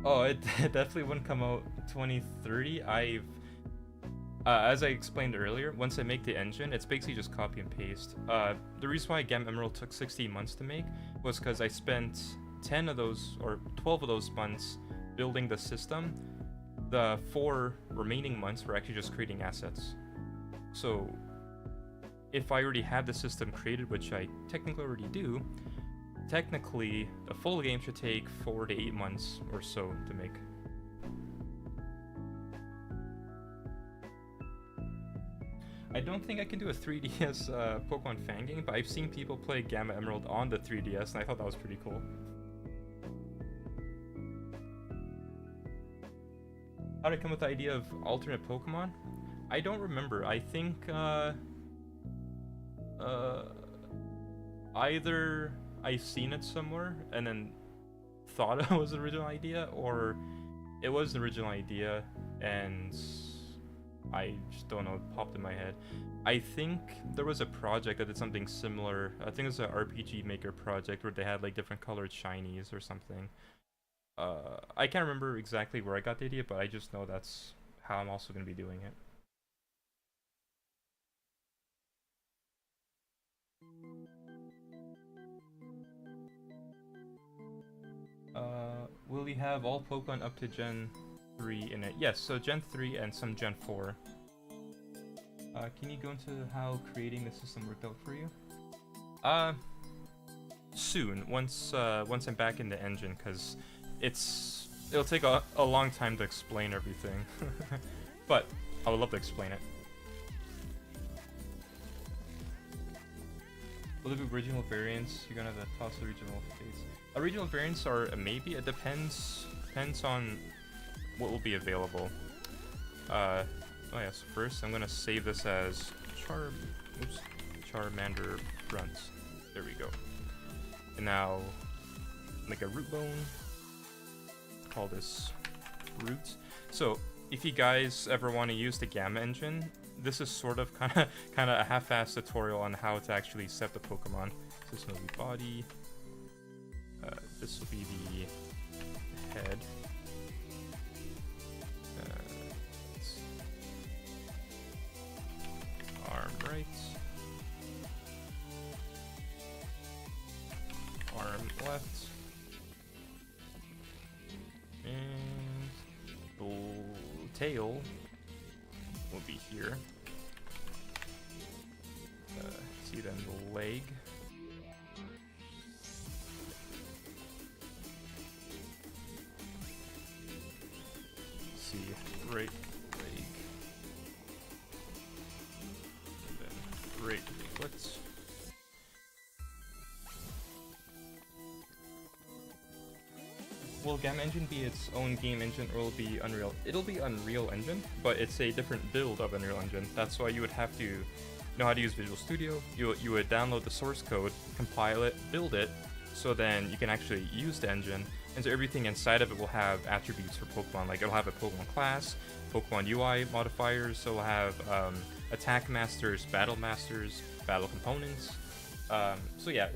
Oh, it definitely wouldn't come out 2030. As I explained earlier, once I make the engine, it's basically just copy and paste. The reason why Gamma Emerald took 16 months to make was because I spent 10 of those, or 12 of those months building the system. The 4 remaining months were actually just creating assets. So, if I already have the system created, which I technically already do, technically, the full game should take 4 to 8 months or so to make. I don't think I can do a 3DS Pokemon fan game, but I've seen people play Gamma Emerald on the 3DS, and I thought that was pretty cool. How did I come with the idea of alternate Pokemon? I don't remember. I think either I've seen it somewhere and then thought it was the original idea, or it was the original idea and I just don't know, it popped in my head. I think there was a project that did something similar. I think it was an RPG Maker project where they had like different colored shinies or something. I can't remember exactly where I got the idea, but I just know that's how I'm also going to be doing it. Will we have all Pokemon up to Gen 3 in it? Yes, so Gen 3 and some Gen 4. Can you go into how creating the system worked out for you? Soon, once I'm back in the engine, because it'll take a long time to explain everything. But I would love to explain it. Will there be original variants? You're gonna have to toss the regional updates. Regional variants are a maybe. It depends on what will be available. Oh yes, first I'm gonna save this as Charmander Grunts. There we go. And now make a root bone. Call this Root. So if you guys ever want to use the Gamma engine, this is sort of kind of a half-assed tutorial on how to actually set the Pokemon. So this will be body. This will be the head. Arm right. Arm left. And the tail will be here. See then the leg. See right leg. And then right foot. Will Gamma Engine be its own game engine, or will it be Unreal? It'll be Unreal Engine, but it's a different build of Unreal Engine. That's why you would have to know how to use Visual Studio. You would download the source code, compile it, build it, so then you can actually use the engine. And so everything inside of it will have attributes for Pokemon. Like it'll have a Pokemon class, Pokemon UI modifiers, so it'll have attack masters, battle components. So yeah,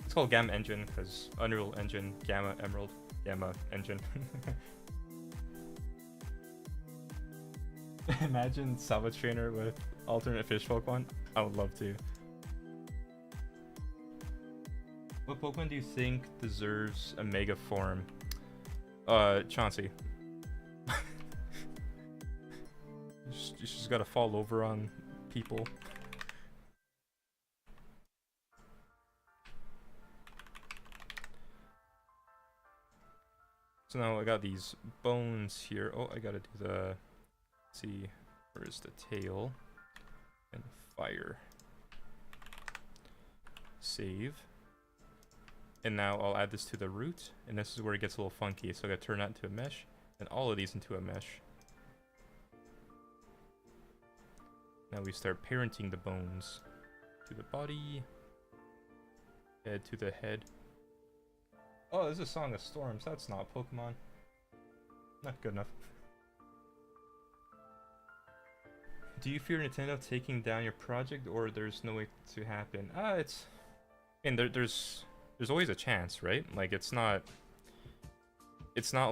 it's called Gamma Engine because Unreal Engine, Gamma Emerald, Gamma Engine. Imagine Salva Trainer with alternate fish Pokemon. I would love to. What Pokemon do you think deserves a Mega Form? Chauncey. You just gotta fall over on people. So now I got these bones here. Oh, I gotta do the... Let's see, where's the tail? And fire. Save. And now I'll add this to the root, and this is where it gets a little funky. So I gotta turn that into a mesh, and all of these into a mesh. Now we start parenting the bones to the body, head to the head. Oh, this is Song of Storms. That's not Pokemon. Not good enough. Do you fear Nintendo taking down your project, or there's no way to happen? It's... I mean, there's always a chance, right? Like, it's not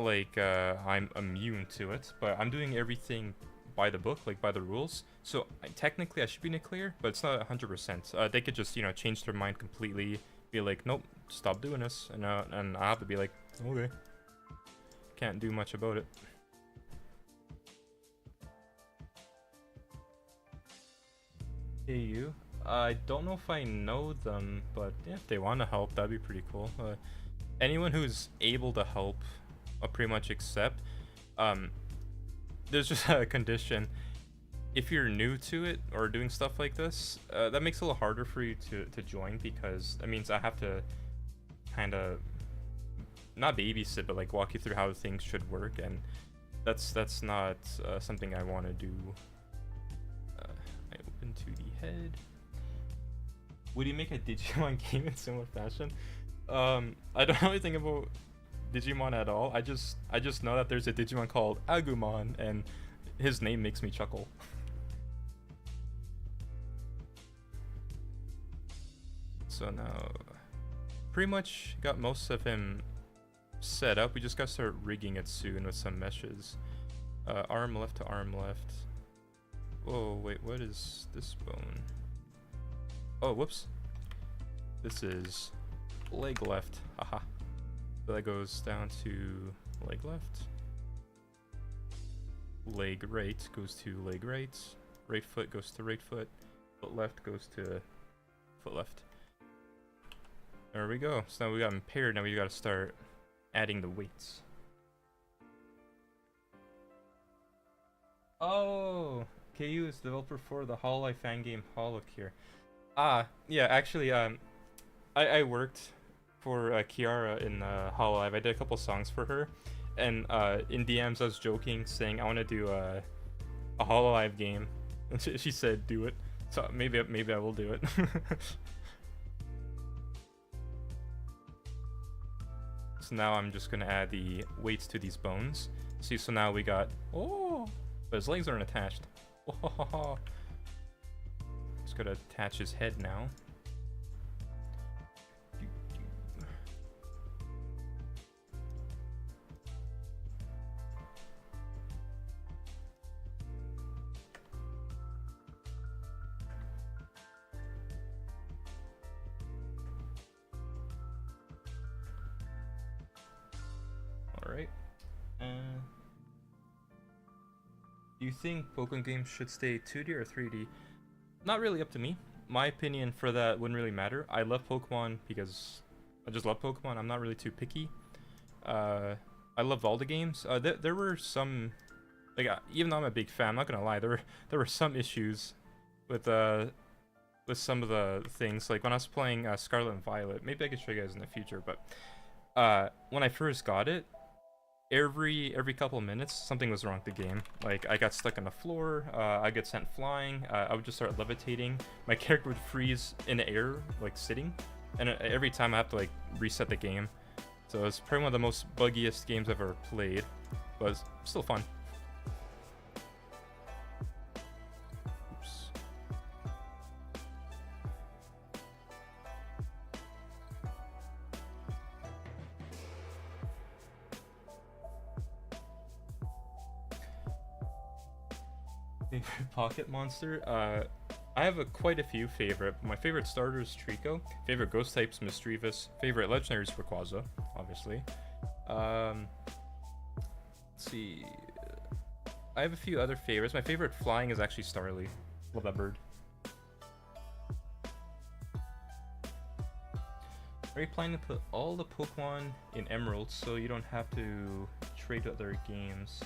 like I'm immune to it, but I'm doing everything by the book, like by the rules. So technically I should be in the clear, but it's not 100%. They could just, you know, change their mind completely, be like, nope, stop doing this, and I have to be like, okay, can't do much about it. Hey you, I don't know if I know them, but yeah, if they want to help, that'd be pretty cool. Anyone who's able to help, I'll pretty much accept. There's just a condition. If you're new to it or doing stuff like this, that makes it a little harder for you to join, because that means I have to kind of not babysit, but like walk you through how things should work, and that's not something I want to do. I open 2D head. Would you make a Digimon game in similar fashion? I don't know anything about Digimon at all. I just know that there's a Digimon called Agumon, and his name makes me chuckle. So now, pretty much got most of him set up. We just gotta start rigging it soon with some meshes. Arm left to arm left. Whoa, wait, what is this bone? Oh, whoops. This is leg left. Haha. So that goes down to leg left. Leg right goes to leg right. Right foot goes to right foot. Foot left goes to foot left. There we go. So now we got them paired. Now we gotta start adding the weights. Oh, KU is developer for the Hololive fan game Holocure. Yeah, actually, I worked for Kiara in Hololive. I did a couple songs for her, and in DMs I was joking, saying I want to do a Hololive game, and she said do it. So maybe I will do it. So now I'm just gonna add the weights to these bones. See, so now we got, oh, but his legs aren't attached. Oh, just gotta attach his head now. Alright. Do you think Pokemon games should stay 2D or 3D? Not really up to me. My opinion for that wouldn't really matter. I love Pokemon because I just love Pokemon. I'm not really too picky. I loved all the games. There were some, like, even though I'm a big fan, I'm not gonna lie, there were some issues with some of the things. Like when I was playing Scarlet and Violet, maybe I could show you guys in the future, but when I first got it, every couple of minutes something was wrong with the game. Like I got stuck on the floor, I got sent flying, I would just start levitating, my character would freeze in the air like sitting, and every time I have to like reset the game. So it's probably one of the most buggiest games I've ever played, but it's still fun. Favorite pocket monster? I have quite a few favorite. My favorite starter is Trico. Favorite ghost type's Mischievous. Favorite legendary is Rayquaza, obviously. Let's see. I have a few other favorites. My favorite flying is actually Starly. Love that bird. Are you planning to put all the Pokemon in Emerald so you don't have to trade other games?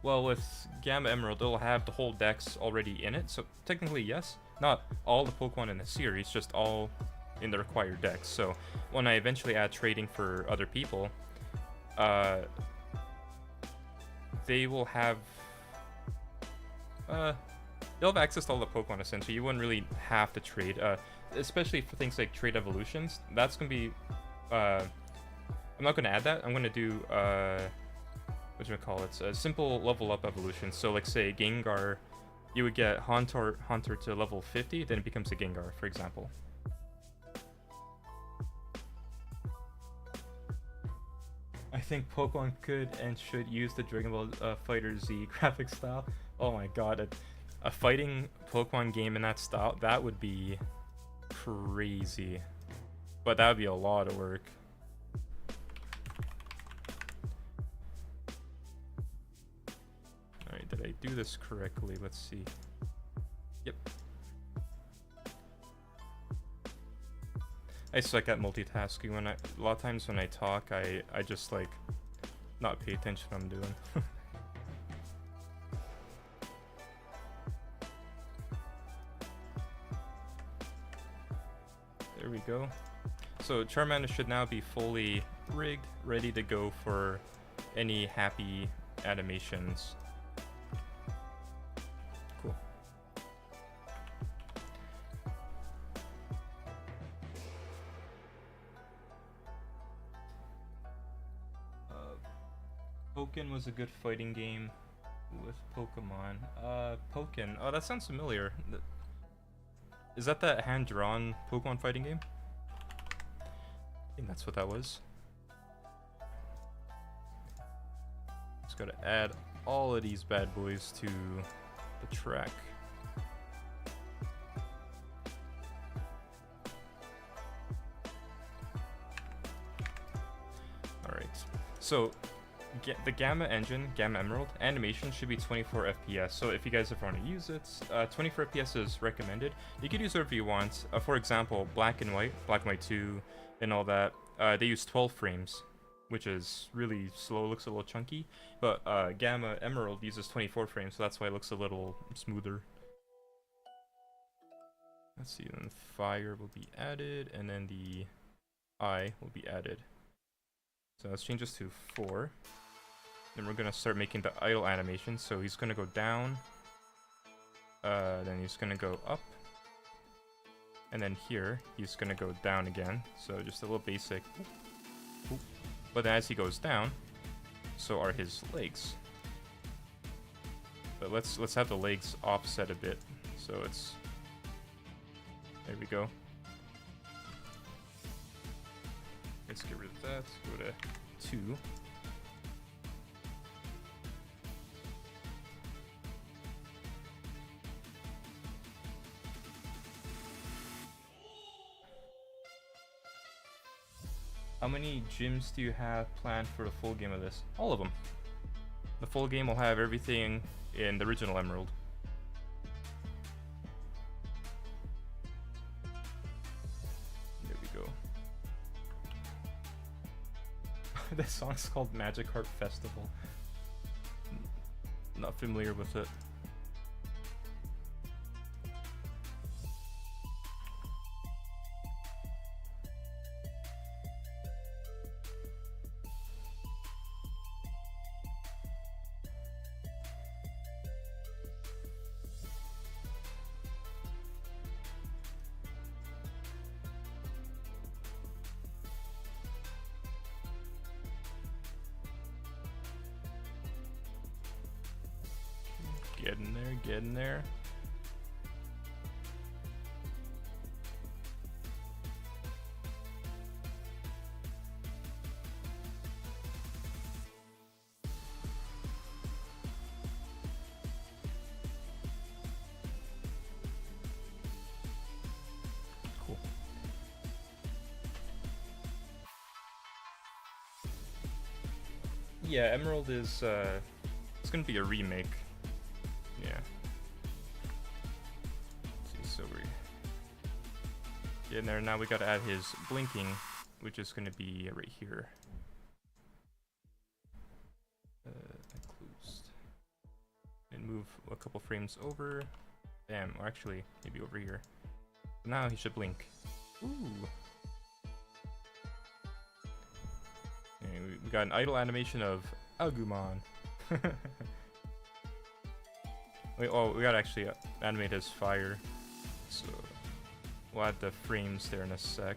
Well, with Gamma Emerald, it'll have the whole dex already in it, so technically yes. Not all the Pokemon in the series, just all in the required dex. So when I eventually add trading for other people, they will have they'll have access to all the Pokemon essentially. You wouldn't really have to trade, especially for things like trade evolutions. That's gonna be I'm not gonna add that. I'm gonna do whatchamacallits, a simple level up evolution. So like say Gengar, you would get Haunter to level 50, then it becomes a Gengar, for example. I think Pokemon could and should use the Dragon Ball Fighter Z graphic style. Oh my god, a fighting Pokemon game in that style, that would be crazy. But that would be a lot of work. Alright, did I do this correctly? Let's see. Yep. I suck at multitasking. A lot of times when I talk, I just like not pay attention to what I'm doing. There we go. So Charmander should now be fully rigged, ready to go for any happy animations. Cool. Pokken was a good fighting game with Pokemon. Pokken. Oh, that sounds familiar. Is that hand-drawn Pokemon fighting game? I think that's what that was. Just gotta add all of these bad boys to the track. Alright, so the Gamma engine, Gamma Emerald, animation should be 24 FPS. So if you guys ever want to use it, 24 FPS is recommended. You could use whatever you want. For example, Black and White 2, and all that, they use 12 frames, which is really slow, looks a little chunky. But Gamma Emerald uses 24 frames, so that's why it looks a little smoother. Let's see, then fire will be added, and then the eye will be added. So let's change this to 4. Then we're gonna start making the idle animation. So he's gonna go down, then he's gonna go up, and then here he's gonna go down again. So just a little basic. But then as he goes down, so are his legs. But let's have the legs offset a bit. So it's, there we go. Let's get rid of that. Go to 2. How many gyms do you have planned for the full game of this? All of them. The full game will have everything in the original Emerald. There we go. This song's called Magikarp Festival. Not familiar with it. Getting there. Cool. Yeah, Emerald is it's gonna be a remake. Yeah. Let's see, so we're getting there. Now we gotta add his blinking, which is gonna be right here. Closed. And move a couple frames over. Damn, or actually, maybe over here. Now he should blink. Ooh. Okay, we got an idle animation of Agumon. Wait, oh, we gotta actually animate his fire. So we'll add the frames there in a sec.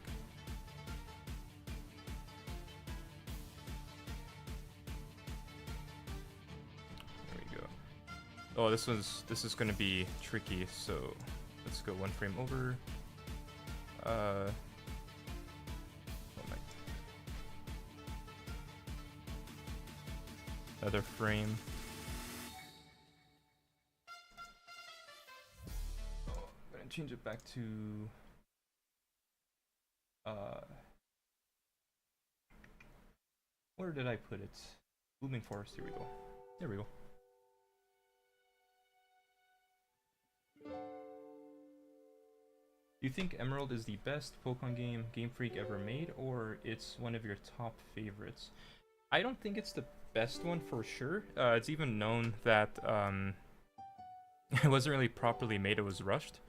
There we go. Oh, this is gonna be tricky, so let's go one frame over. Oh my. Another frame. Oh, I'm gonna change it back to where did I put it? Blooming Forest, here we go. There we go. Do you think Emerald is the best Pokemon game Game Freak ever made, or it's one of your top favorites? I don't think it's the best one for sure. It's even known that it wasn't really properly made, it was rushed.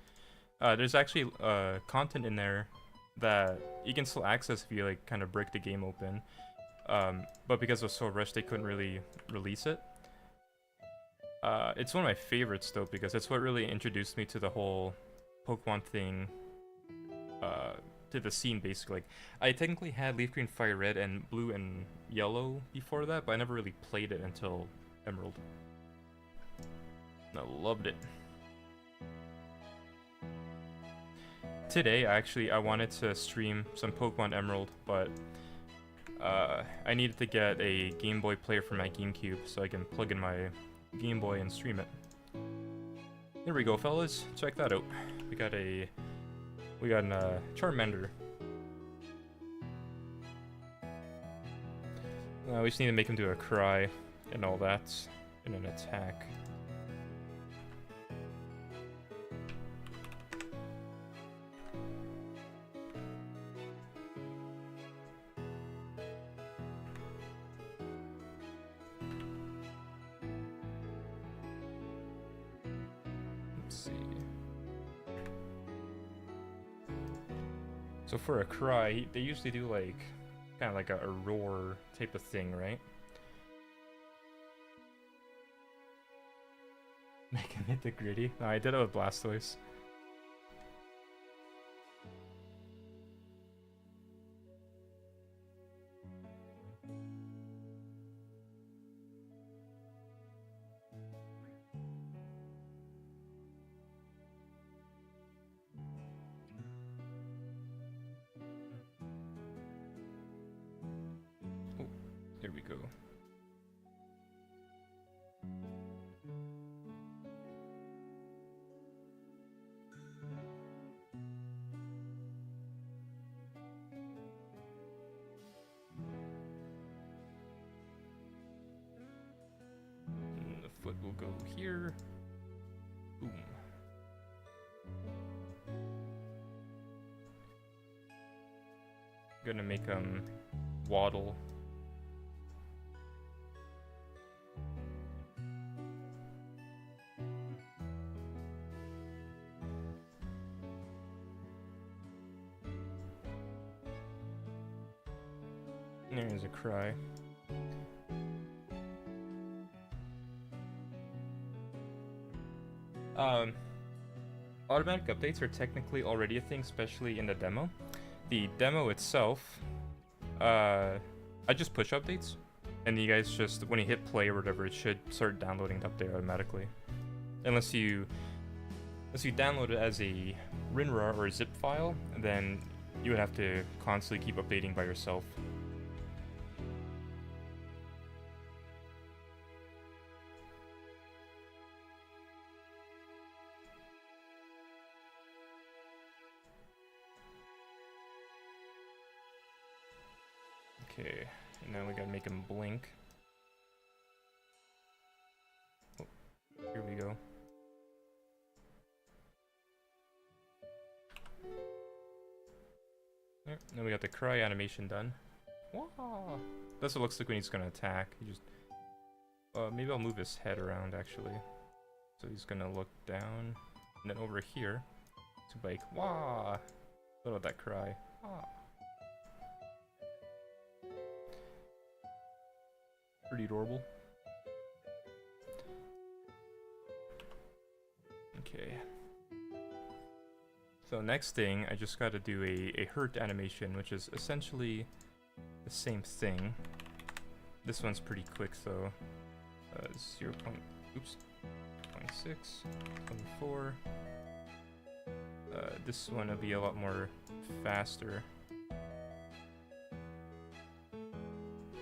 There's actually content in there that you can still access if you like kind of break the game open. But because it was so rushed, they couldn't really release it. It's one of my favorites though, because it's what really introduced me to the whole Pokemon thing, to the scene basically. Like, I technically had Leaf Green, Fire Red, and Blue and Yellow before that, but I never really played it until Emerald. And I loved it. Today, I wanted to stream some Pokemon Emerald, but I needed to get a Game Boy player for my GameCube so I can plug in my Game Boy and stream it. There we go, fellas. Check that out. We got a Charmander. We just need to make him do a cry and all that in an attack. So for a cry, they usually do like, kind of like a roar type of thing, right? Make him hit the gritty. No, I did it with Blastoise. There we go. And the foot will go here. Boom. Gonna make him waddle. There's a cry. Automatic updates are technically already a thing, especially in the demo. The demo itself, I just push updates, and you guys just, when you hit play or whatever, it should start downloading the update automatically. Unless you download it as a WinRAR or a zip file, then you would have to constantly keep updating by yourself. Okay, and now we gotta make him blink. Oh, here we go. There, now we got the cry animation done. Wah! That's what it looks like when he's gonna attack. He just, maybe I'll move his head around actually. So he's gonna look down, and then over here, to like, wah! What about that cry? Wah! Pretty adorable. Okay. So next thing, I just gotta do a hurt animation, which is essentially the same thing. This one's pretty quick though. 0. Oops. 0.6, 24. This one will be a lot more faster.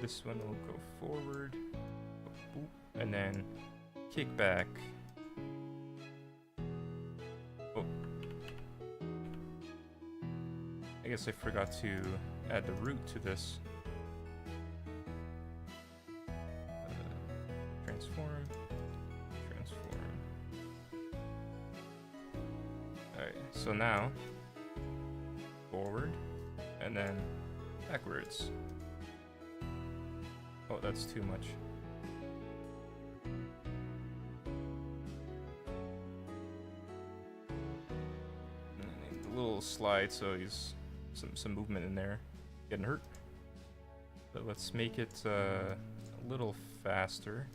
This one will go forward. and then kick back. Oh. I guess I forgot to add the root to this. Transform. Alright, so now forward and then backwards. Oh, that's too much. A little slide so he's some movement in there. Getting hurt. But let's make it a little faster.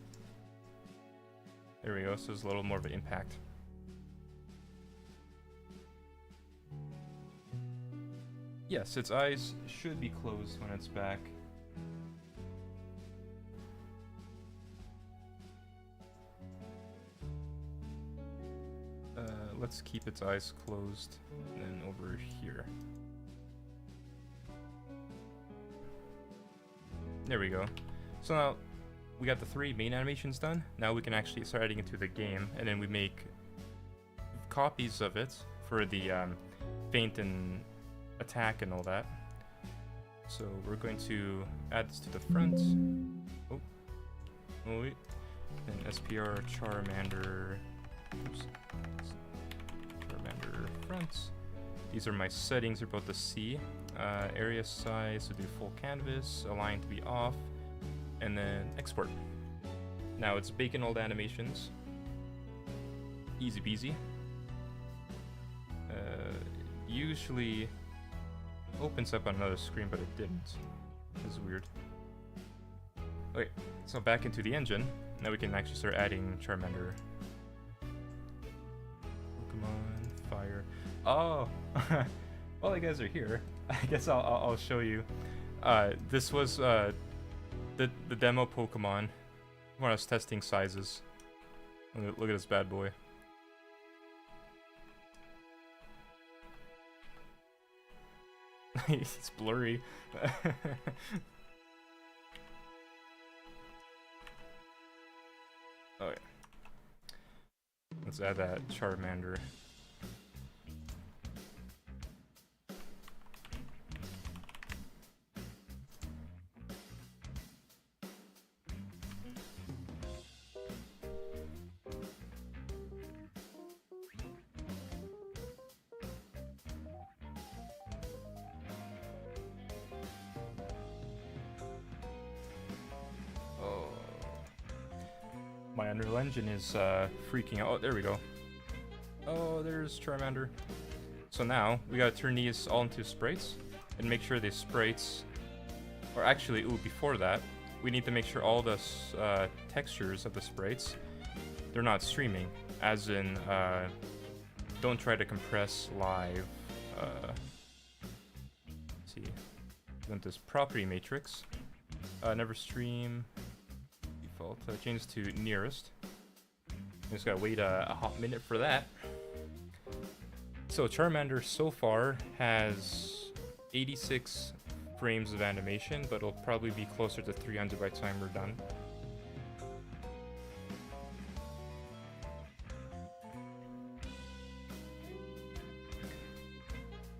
There we go, so there's a little more of an impact. Yes, its eyes should be closed when it's back. Let's keep its eyes closed, and then over here. There we go. So now we got the 3 main animations done. Now we can actually start adding it to the game, and then we make copies of it for the feint and attack and all that. So we're going to add this to the front. Oh wait. And SPR Charmander. Oops. Charmander front. These are my settings you're about to see. Area size to do full canvas, align to be off, and then export. Now it's baking all the animations. Easy peasy. Usually opens up on another screen, but it didn't. That's weird. Okay, so back into the engine. Now we can actually start adding Charmander. Pokemon, fire. Oh, well, you guys are here. I guess I'll show you. This was the demo Pokemon when I was testing sizes. Look at this bad boy. He's blurry. Okay. Let's add that Charmander. My Unreal Engine is freaking out. Oh, there we go. Oh, there's Charmander. So now, we gotta turn these all into sprites, and make sure the sprites... Or actually, before that, we need to make sure all the textures of the sprites, they're not streaming. As in, don't try to compress live. Let's see. We want this property matrix. Never stream. Default. Change to nearest. Just gotta wait a hot minute for that. So Charmander so far has 86 frames of animation, but it'll probably be closer to 300 by the time we're done.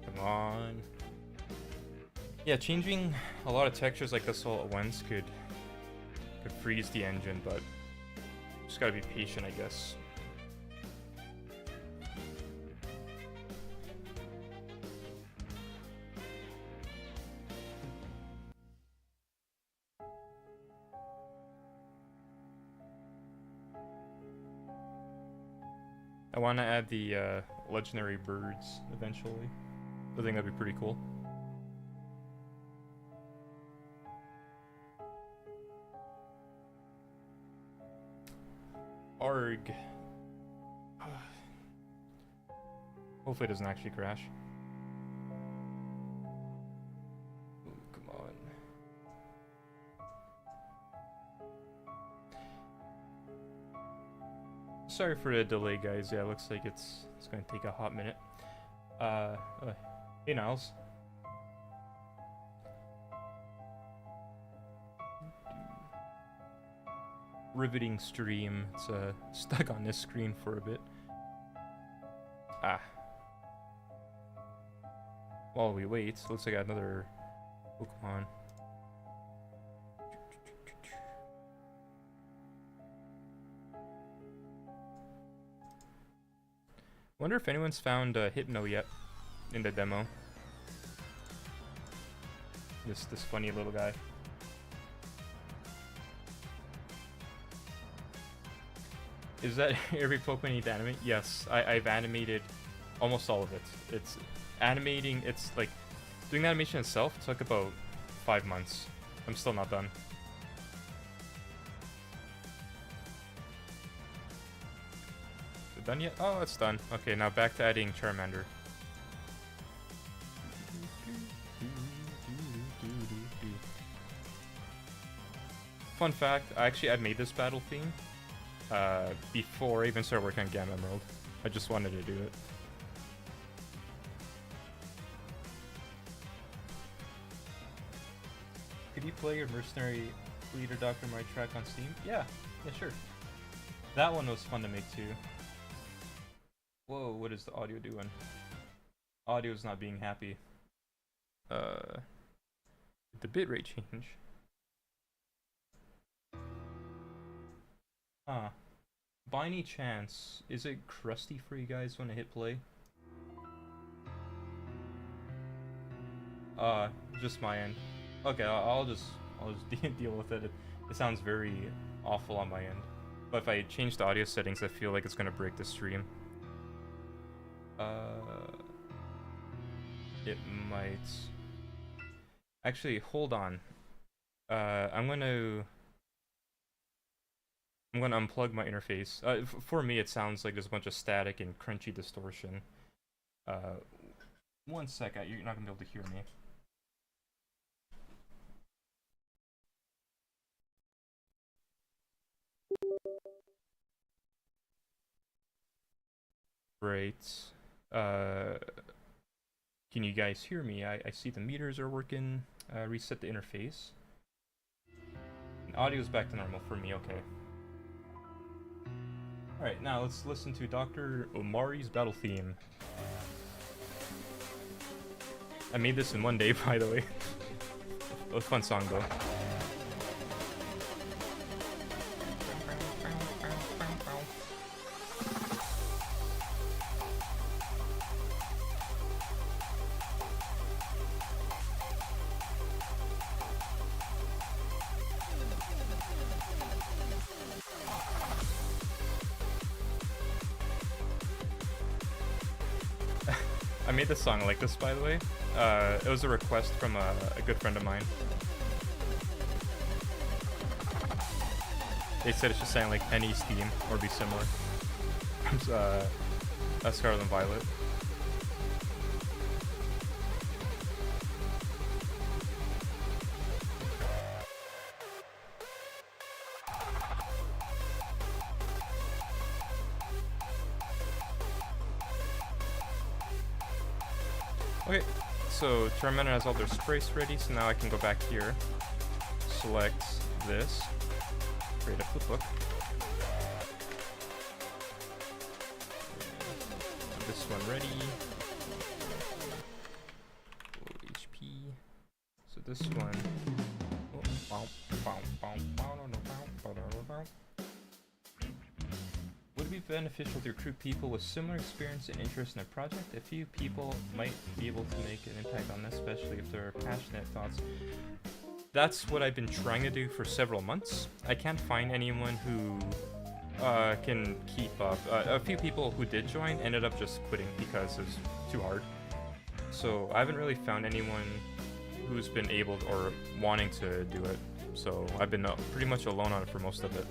Come on. Yeah, changing a lot of textures like this all at once could freeze the engine, but just gotta be patient, I guess. I want to add the legendary birds eventually. I think that'd be pretty cool. Arg. Hopefully it doesn't actually crash. Ooh, come on. Sorry for the delay, guys. Yeah, it looks like it's going to take a hot minute. Hey, Niles. riveting stream. It's stuck on this screen for a bit. Ah. While we wait, looks like I got another Pokemon. Wonder if anyone's found Hypno yet in the demo. This funny little guy. Is that every Pokemon you need to animate? Yes, I've animated almost all of it. It's animating, it's like, doing the animation itself took about 5 months. I'm still not done. Is it done yet? Oh, it's done. Okay, now back to adding Charmander. Fun fact, I made this battle theme before I even started working on Gamma Emerald. I just wanted to do it. Could you play your Mercenary Leader Dr. Mari track on Steam? Yeah, sure. That one was fun to make too. Whoa, what is the audio doing? Audio's not being happy. The bitrate change. Huh. By any chance, is it crusty for you guys when I hit play? Just my end. Okay, I'll just deal with it. It sounds very awful on my end. But if I change the audio settings, I feel like it's gonna break the stream. It might. Actually, hold on. I'm gonna unplug my interface. For me, it sounds like there's a bunch of static and crunchy distortion. 1 sec, you're not gonna be able to hear me. Right. Can you guys hear me? I see the meters are working. Reset the interface. And audio's back to normal for me, okay. Alright, now let's listen to Dr. Omari's battle theme. I made this in 1 day, by the way. It was a fun song, though. I made this song like this, by the way. It was a request from a good friend of mine. They said it should sound like Penny's theme, or be similar. Scarlet and Violet. Okay, so Charmander has all their sprays ready, so now I can go back here, select this, create a flip book. This one ready. Low HP. So this one. Would it be beneficial to recruit people with similar experience and interest in a project? A few people might be able to make an impact on this, especially if they're passionate thoughts. That's what I've been trying to do for several months. I can't find anyone who can keep up. A few people who did join ended up just quitting because it was too hard. So I haven't really found anyone who's been able or wanting to do it. So I've been pretty much alone on it for most of it.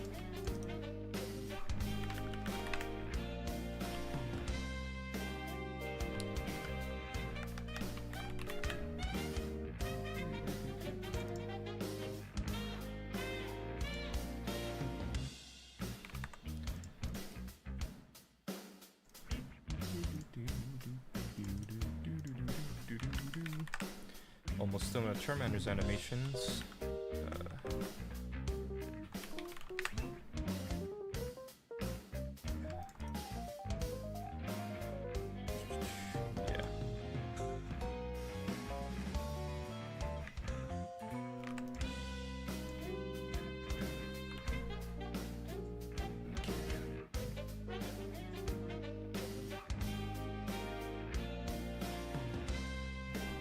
Almost done with Charmander's animations.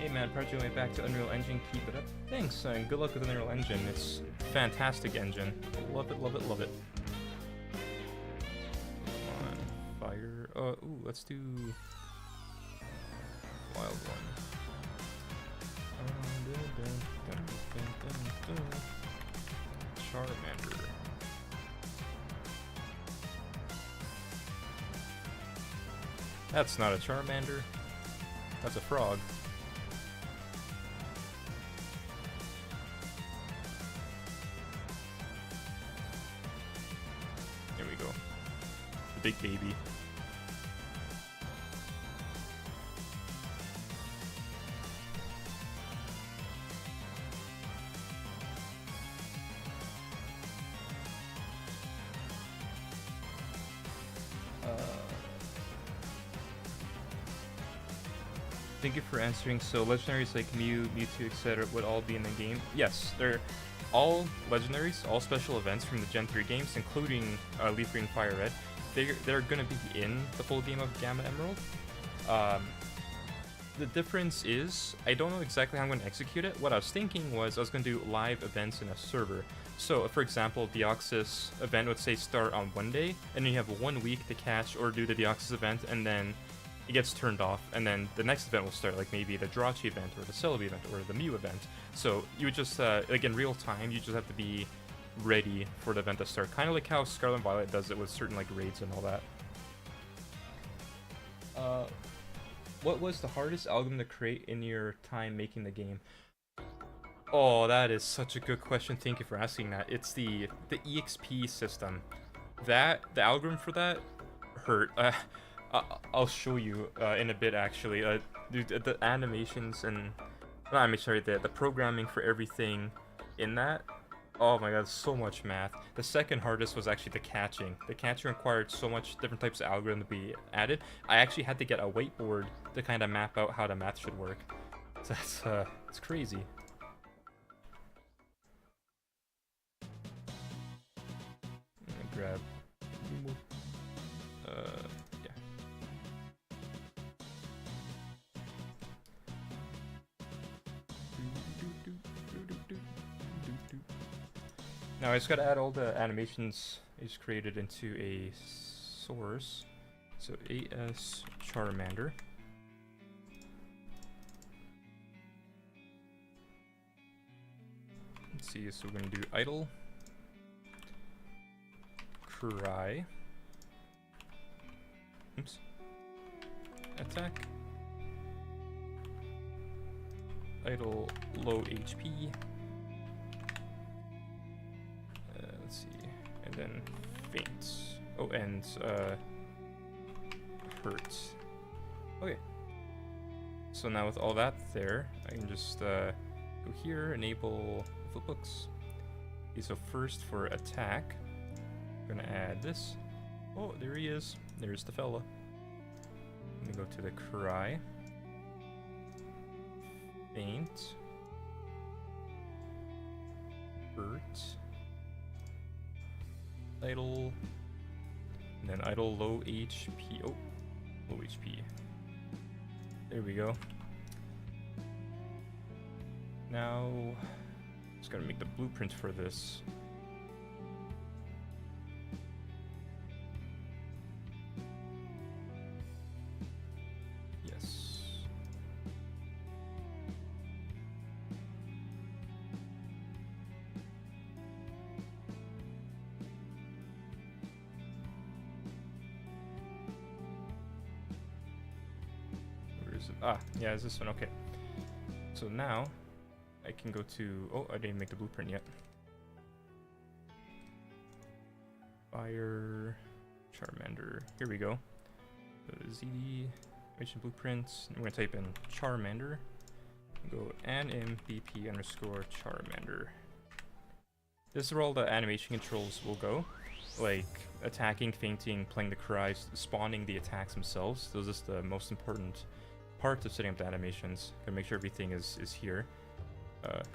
Hey man, project way back to Unreal Engine, keep it up. Thanks, and good luck with Unreal Engine. It's a fantastic engine. Love it, love it, love it. Come on, fire. Ooh, let's do wild one. Charmander. That's not a Charmander. That's a frog. There we go. The big baby. Thank you for answering. So legendaries like Mew, Mewtwo, etc. would all be in the game? Yes, they're all legendaries, all special events from the Gen 3 games, including Leaf Green, Fire Red. They're gonna be in the full game of Gamma Emerald. The difference is, I don't know exactly how I'm gonna execute it. What I was thinking was I was gonna do live events in a server. So, for example, Deoxys event would say start on one day, and then you have 1 week to catch or do the Deoxys event, and then it gets turned off, and then the next event will start, like maybe the Jirachi event, or the Celebi event, or the Mew event. So you would just, like in real time, you just have to be ready for the event to start. Kind of like how Scarlet and Violet does it with certain like raids and all that. What was the hardest algorithm to create in your time making the game? Oh, that is such a good question. Thank you for asking that. It's the EXP system. The algorithm for that hurt. I'll show you in a bit, actually. Dude, the animations and... I'm sorry, the programming for everything in that. Oh my god, so much math. The second hardest was actually the catching. The catching required so much different types of algorithm to be added. I actually had to get a whiteboard to kind of map out how the math should work. So that's, it's crazy. I'm gonna grab... Now I just gotta add all the animations I just created into a source. So AS Charmander. Let's see, so we're gonna do idle, cry, oops, attack, idle, low HP. Let's see, and then faints. Oh, and hurts. Okay. So now with all that there, I can just go here, enable flipbooks. Okay, so first for attack, I'm gonna add this. Oh, there he is. There's the fella. Let me go to the cry. Faint. Hurt. Idle, and then idle low HP. Oh, low HP. There we go. Now, just gotta make the blueprint for this. Yes. Ah, yeah, it's this one. Okay. So now I can go to... Oh, I didn't make the blueprint yet. Fire Charmander. Here we go. ZD animation blueprints. We're gonna type in Charmander. Go animbp underscore Charmander. This is where all the animation controls will go. Like attacking, fainting, playing the cries, spawning the attacks themselves. Those are the most important part of setting up the animations. Gotta make sure everything is here. Let's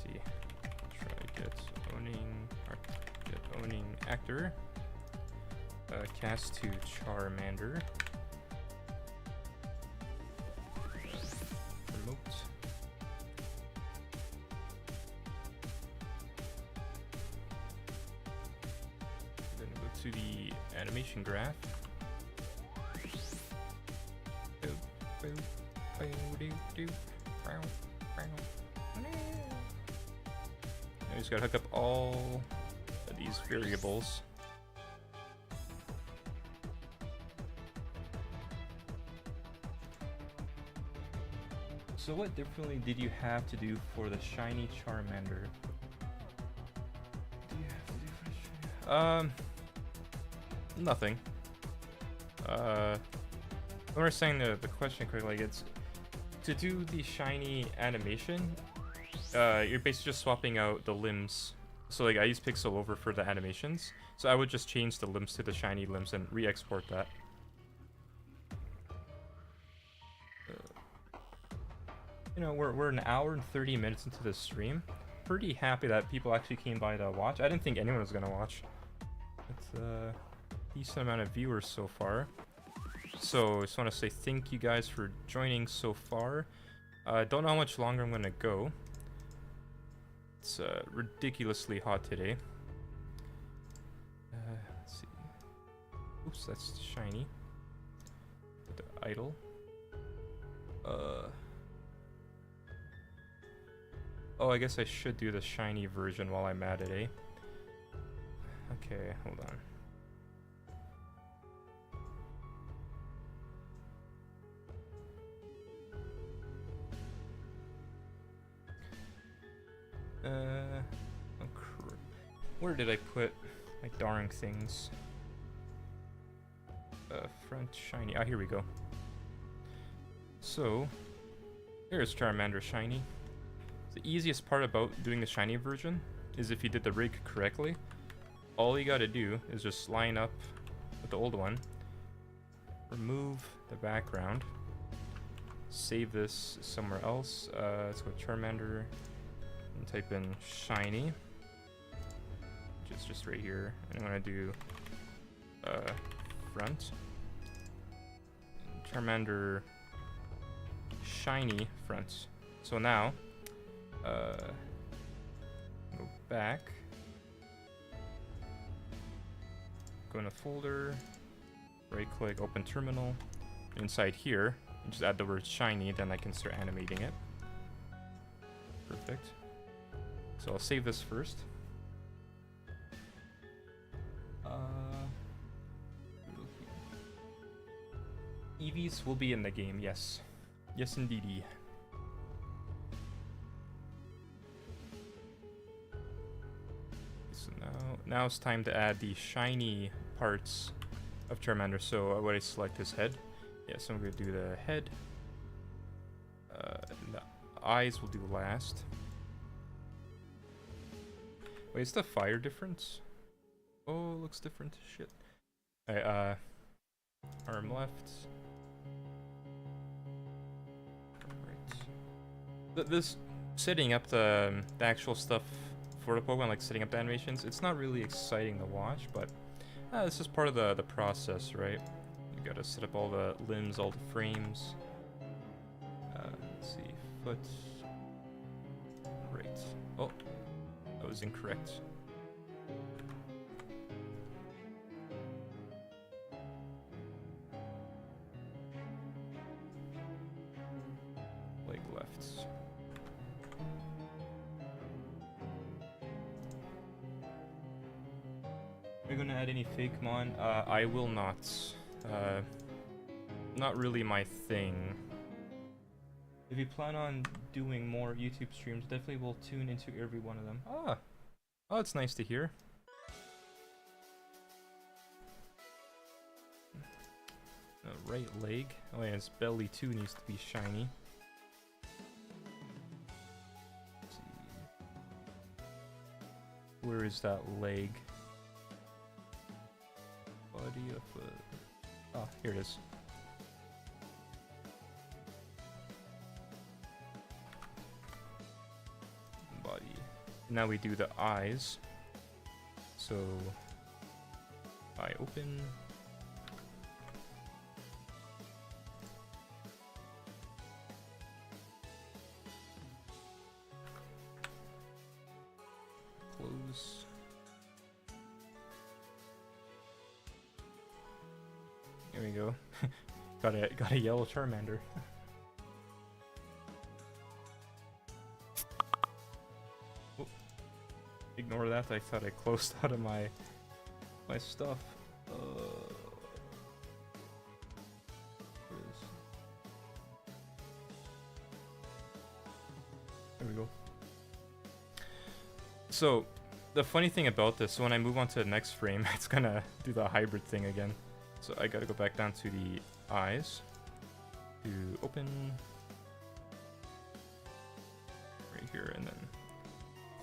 see. Try get owning actor. Cast to Charmander. to the animation graph. I just gotta hook up all of these variables. So what differently did you have to do for the shiny Charmander? Nothing. When we're saying the question correctly, like it's to do the shiny animation. You're basically just swapping out the limbs. So like I use Pixel over for the animations. So I would just change the limbs to the shiny limbs and re-export that. You know, we're an hour and 30 minutes into this stream. Pretty happy that people actually came by to watch. I didn't think anyone was gonna watch. It's a decent amount of viewers so far. So I just want to say thank you guys for joining so far. I don't know how much longer I'm gonna go. It's ridiculously hot today. Let's see. Oops, that's shiny. The idle. Oh, I guess I should do the shiny version while I'm at it, eh? Okay, hold on. Oh crap. Where did I put my darn things? Front shiny. Ah, here we go. So, here's Charmander shiny. The easiest part about doing the shiny version is if you did the rig correctly. All you gotta do is just line up with the old one, remove the background, save this somewhere else. Let's go Charmander and type in shiny, which is just right here. And I'm gonna do front. Charmander shiny front. So now go back, go in a folder, right click, open terminal. Inside here, you just add the word shiny, then I can start animating it. Perfect. So I'll save this first. EVs will be in the game, yes. Yes, indeedy. Now it's time to add the shiny parts of Charmander. So what I select is head. Yeah, so I'm going to do the head. The eyes will do last. Wait, is the fire different? Oh, it looks different. Shit. Alright, arm left. Right. This setting up the actual stuff for the Pokemon, like setting up the animations, it's not really exciting to watch, but this is part of the process, right? You gotta set up all the limbs, all the frames. Let's see, foot. Right. Oh, that was incorrect. Leg left. Are you gonna add any fake mon? I will not. Not really my thing. If you plan on doing more YouTube streams, definitely will tune into every one of them. Ah! Oh, it's nice to hear. Right leg. Oh yeah, his belly too needs to be shiny. Let's see. Where is that leg? Body of a... Oh, here it is. Body. Now we do the eyes. So, eye open. Close. Here we go. got a yellow Charmander. Oh, ignore that. I thought I closed out of my stuff. There we go. So, the funny thing about this, when I move on to the next frame, it's gonna do the hybrid thing again. So I gotta go back down to the eyes. To open. Right here, and then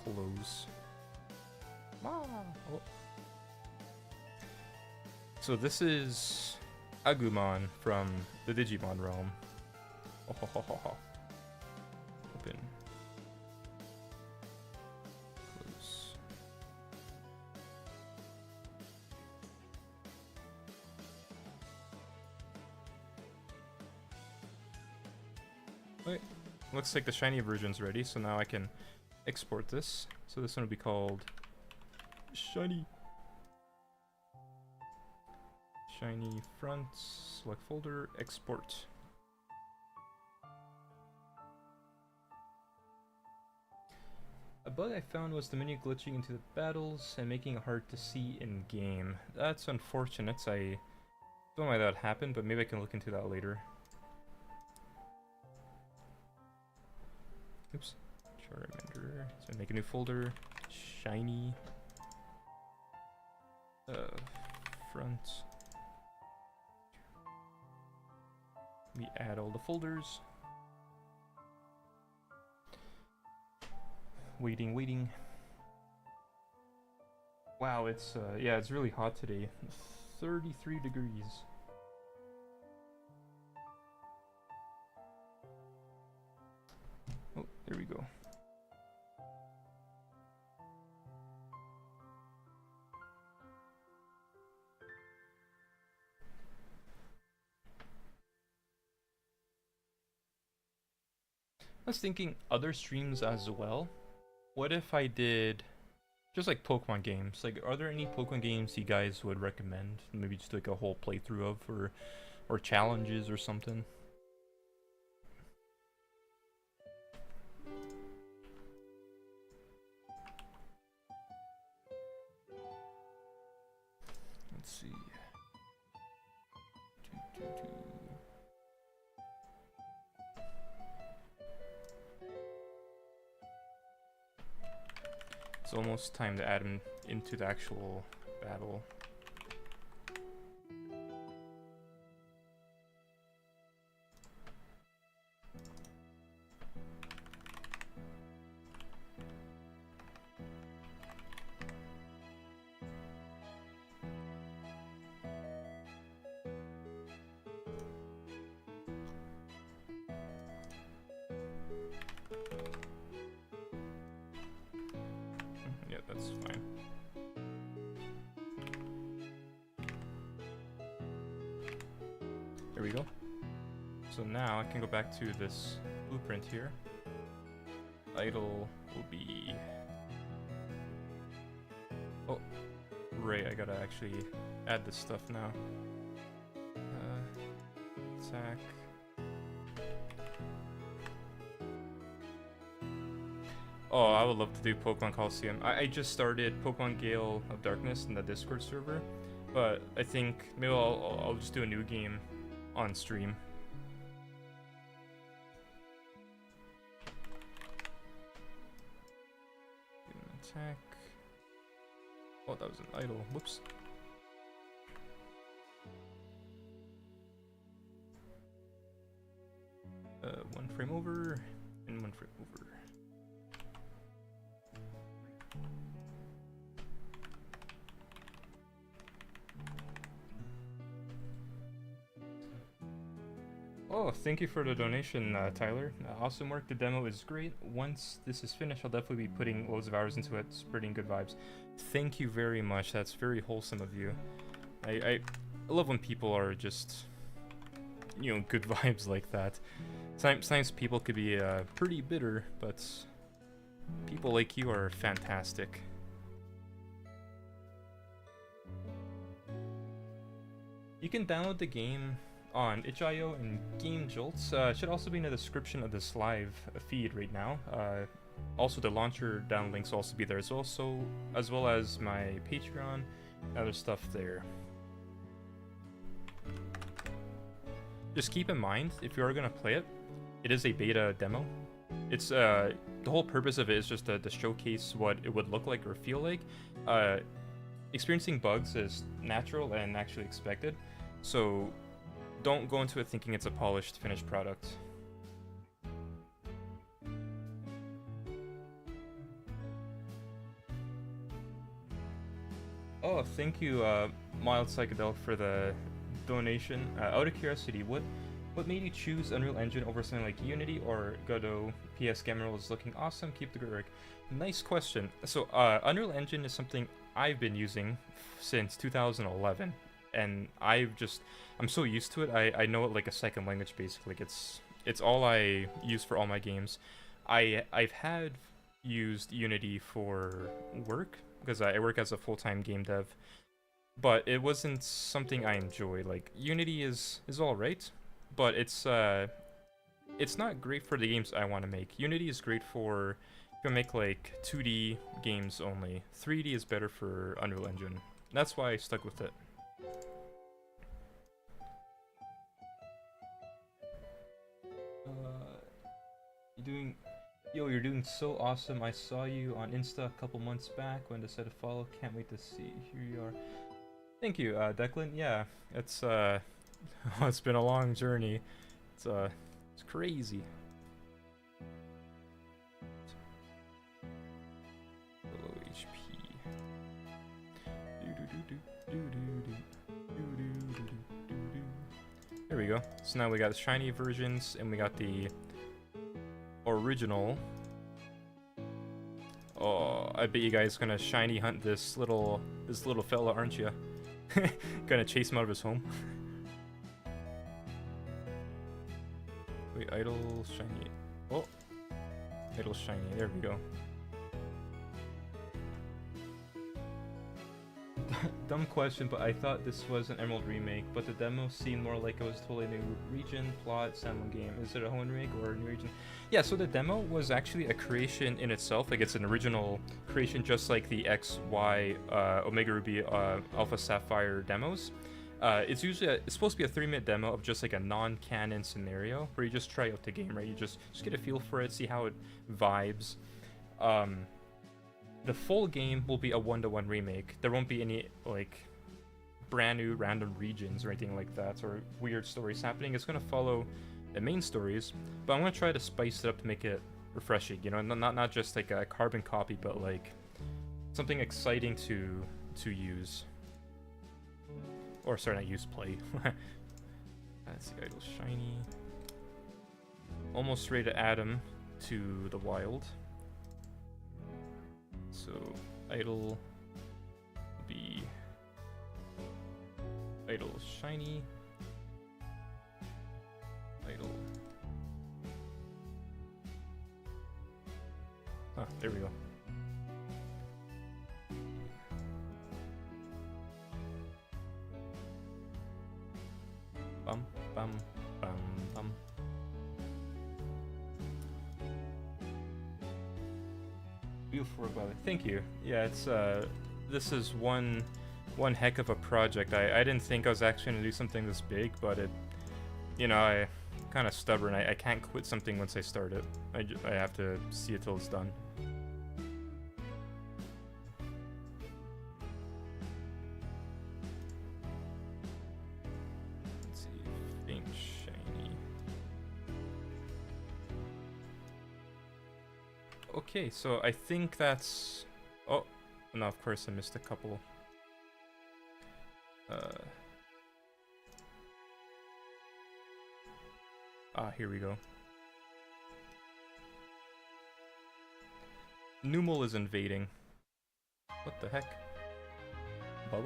close. Oh. So this is Agumon from the Digimon realm. Open. Close. Wait, looks like the shiny version's ready, so now I can export this. So this one will be called Shiny. Shiny front, select folder, export. A bug I found was the menu glitching into the battles and making it hard to see in game. That's unfortunate. I don't know why that happened, but maybe I can look into that later. Oops. Charmander. So make a new folder. Shiny. Front. We add all the folders. Waiting. Wow, it's yeah, it's really hot today. 33 degrees. Oh, there we go. I was thinking other streams as well. What if I did just like Pokemon games? Like, are there any Pokemon games you guys would recommend? Maybe just like a whole playthrough of, or challenges or something. Let's see. It's almost time to add him into the actual battle. Yeah, that's fine. There we go. So now I can go back to this blueprint here. Idle will be... Oh, right, I gotta actually add this stuff now. Attack. Oh, I would love to do Pokemon Coliseum. I just started Pokemon Gale of Darkness in the Discord server, but I think maybe I'll just do a new game on stream. Attack. Oh, that was an idle. Whoops. One frame over and one frame over. Oh, thank you for the donation, Tyler. Awesome work. The demo is great. Once this is finished, I'll definitely be putting loads of hours into it, spreading good vibes. Thank you very much. That's very wholesome of you. I love when people are just, you know, good vibes like that. Sometimes people could be pretty bitter, but people like you are fantastic. You can download the game on itch.io and Game Jolts. It should also be in the description of this live feed right now. Also, the launcher down links will also be there as well, as well as my Patreon, and other stuff there. Just keep in mind, if you are gonna play it, it is a beta demo. It's the whole purpose of it is just to showcase what it would look like or feel like. Experiencing bugs is natural and actually expected, so don't go into it thinking it's a polished, finished product. Oh, thank you, Mild Psychedelic, for the donation. Out of curiosity, what made you choose Unreal Engine over something like Unity or Godot? PS Gamerl is looking awesome. Keep the good work. Nice question. So, Unreal Engine is something I've been using since 2011, and I'm so used to it. I know it like a second language basically. It's all I use for all my games. I've had used Unity for work because I work as a full-time game dev, but it wasn't something I enjoy. Like, Unity is all right, but it's not great for the games I want to make. Unity is great for if you make like 2D games only. 3D is better for Unreal Engine. That's why I stuck with it. You're doing so awesome. I saw you on Insta a couple months back when I decided to follow. Can't wait to see. Here you are. Thank you, Declan. Yeah, it's it's been a long journey. It's crazy. Low HP. There we go. So now we got the shiny versions, and we got the original. Oh, I bet you guys gonna shiny hunt this little fella, aren't you? Gonna chase him out of his home. Wait, idle shiny. Oh, idle shiny. There we go. Dumb question, but I thought this was an Emerald remake, but the demo seemed more like it was totally new region, plot, standalone game. Is it a Hoenn remake or a new region? Yeah, so the demo was actually a creation in itself. Like, it's an original creation, just like the X, Y, Omega Ruby, Alpha Sapphire demos. It's usually it's supposed to be a 3-minute demo of just like a non-canon scenario where you just try out the game, right? You just get a feel for it, see how it vibes. The full game will be a 1-to-1 remake. There won't be any like brand new random regions or anything like that, or weird stories happening. It's gonna follow the main stories, but I'm gonna try to spice it up to make it refreshing. You know, not just like a carbon copy, but like something exciting to use. Or sorry, not use, play. That's the idle shiny. Almost ready to add him to the wild. So idle will be idle shiny, idle. Ah, there we go. Bum bum bum bum. Beautiful work, by the way. Thank you. Yeah, it's this is one heck of a project. I didn't think I was actually gonna do something this big, but it, you know, I kind of stubborn. I can't quit something once I start it. I have to see it till it's done. Let's see, faint shiny. Okay, so I think that's... Oh, no, of course I missed a couple. Here we go. Numel is invading. What the heck? Oh,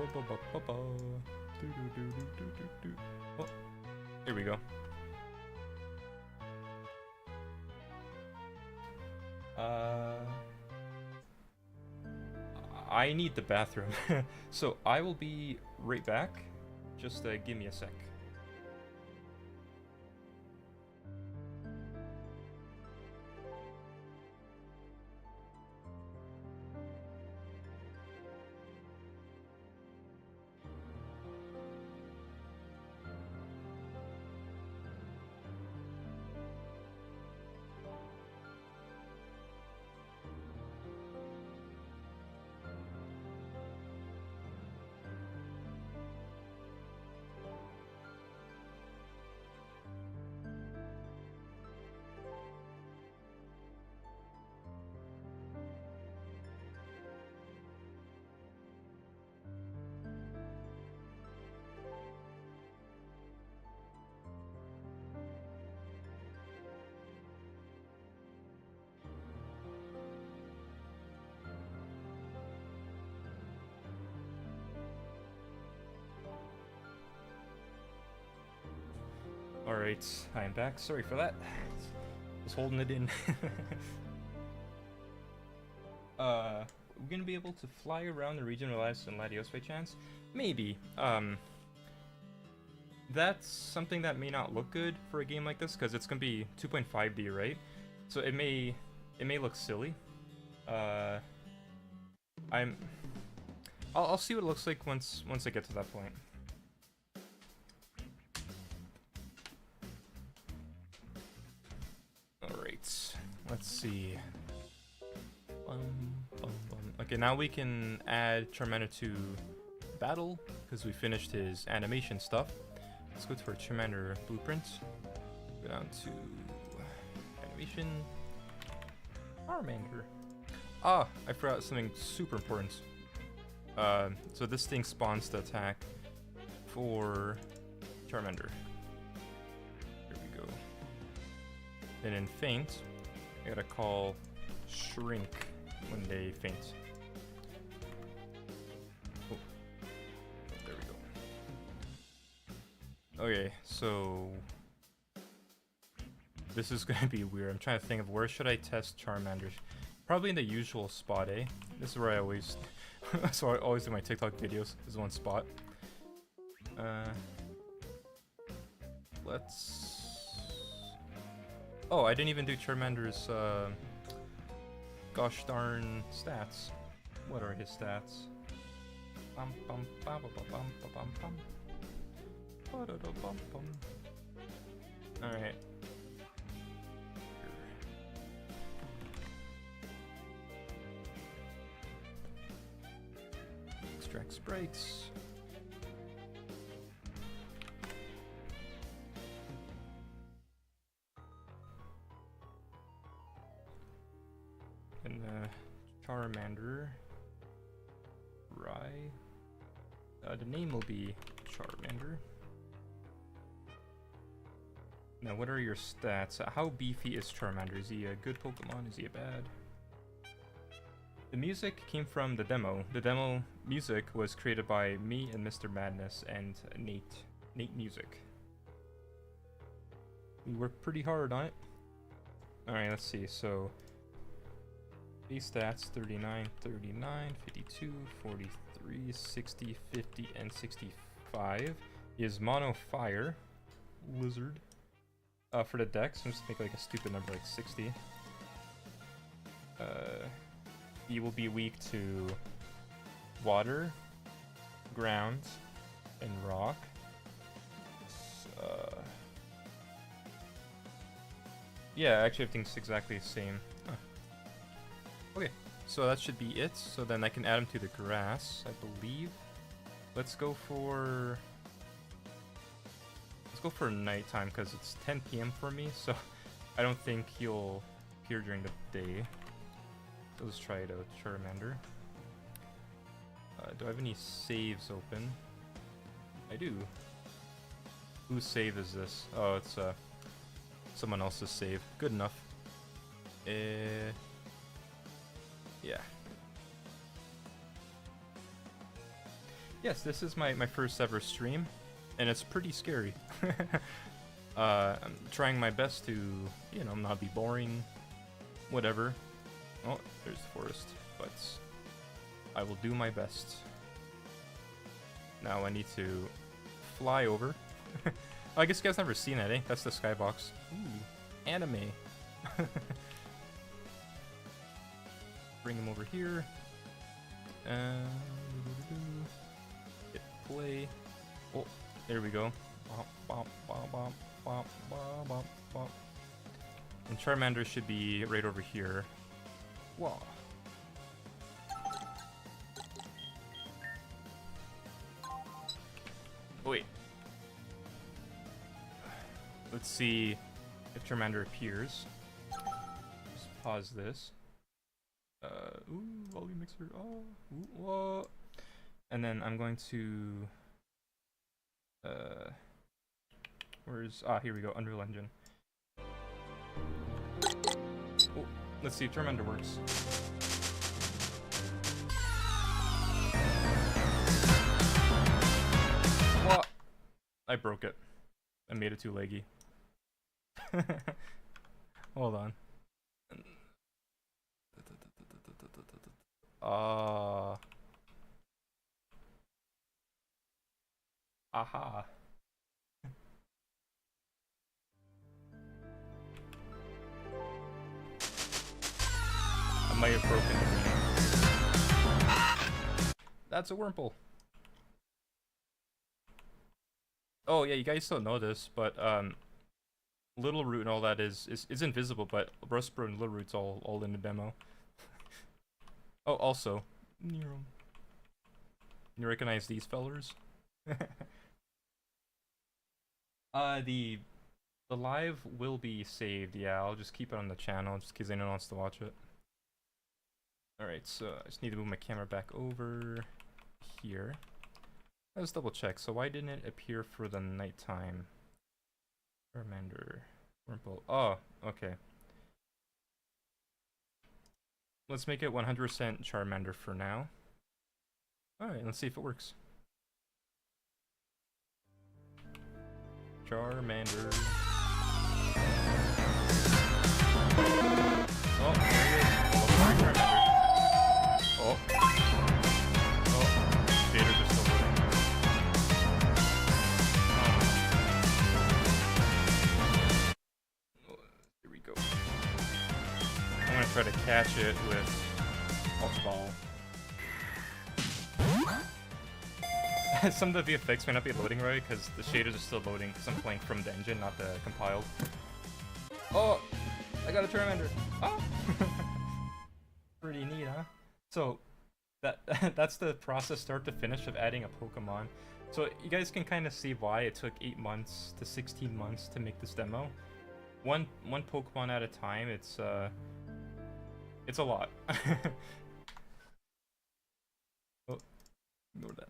here we go. I need the bathroom. So I will be right back. Just give me a sec. Alright, I am back. Sorry for that. Just holding it in. We're gonna be able to fly around the region of Latios and Latios by chance? Maybe. That's something that may not look good for a game like this, because it's gonna be 2.5D, right? So it may look silly. I'll see what it looks like once I get to that point. Alright, let's see. Okay, now we can add Charmander to battle, because we finished his animation stuff. Let's go to our Charmander blueprint. Go down to animation. Charmander. Ah, I forgot something super important. So this thing spawns the attack for Charmander. Here we go. Then in Faint, I gotta call Shrink when they faint. Oh. There we go. Okay, so this is gonna be weird. I'm trying to think of where should I test Charmander. Probably in the usual spot, eh? This is where I always so I always do my TikTok videos, is one spot. Let's... Oh, I didn't even do Charmander's, gosh darn stats. What are his stats? Alright. Extract sprites. And Charmander. Rye. The name will be Charmander. Now, what are your stats? How beefy is Charmander? Is he a good Pokemon? Is he a bad? The music came from the demo. The demo music was created by me and Mr. Madness and Nate Music. We worked pretty hard on it. Alright, let's see. So, base stats 39, 39, 52, 43, 60, 50, and 65. He is Mono Fire. Lizard. For the dex, I'm just make like a stupid number like 60. He will be weak to water, ground, and rock. Yeah, actually everything's exactly the same. Huh. Okay, so that should be it. So then I can add him to the grass, I believe. Let's go for nighttime because it's 10 PM for me, so I don't think he'll appear during the day. So let's try it out, Charmander. Do I have any saves open? I do. Whose save is this? Oh, it's someone else's save. Good enough. Yeah. Yes, this is my first ever stream, and it's pretty scary. I'm trying my best to, you know, not be boring, whatever. Oh, there's the forest, but I will do my best. Now I need to fly over. Oh, I guess you guys never seen it, eh? That's the skybox. Ooh, anime. Bring him over here. Hit play. Oh, there we go. And Charmander should be right over here. Whoa. Wait. Let's see if Charmander appears. Just pause this. Ooh, volume mixer. Oh, ooh, whoa. And then I'm going to. Where's. Ah, here we go. Unreal Engine. Oh, let's see if Charmander works. What? I broke it. I made it too leggy. Hold on. Aha. I might have broken it. That's a Wurmple. Oh yeah, you guys don't know this, but Little Root and all that is invisible, but Rustbro and Little Root's all in the demo. Oh, also, Nero. You recognize these fellers? The live will be saved. Yeah, I'll just keep it on the channel just in case anyone wants to watch it. All right, so I just need to move my camera back over here. Let's double check. So why didn't it appear for the nighttime? Charmander, Wurmple. Oh, okay. Let's make it 100% Charmander for now. Alright, let's see if it works. Charmander. Oh, there he is. Charmander. Oh. Oh. Shaders are still loading. Oh, here we go. I'm gonna try to catch it with Ultra Ball. Some of the VFX may not be loading right because the shaders are still loading because I'm playing from the engine, not the compiled. Oh! I got a Charmander! Oh! Pretty neat, huh? So, that's the process start to finish of adding a Pokemon. So you guys can kind of see why it took 8 months to 16 months to make this demo. One Pokemon at a time, it's a lot. Oh, ignore that.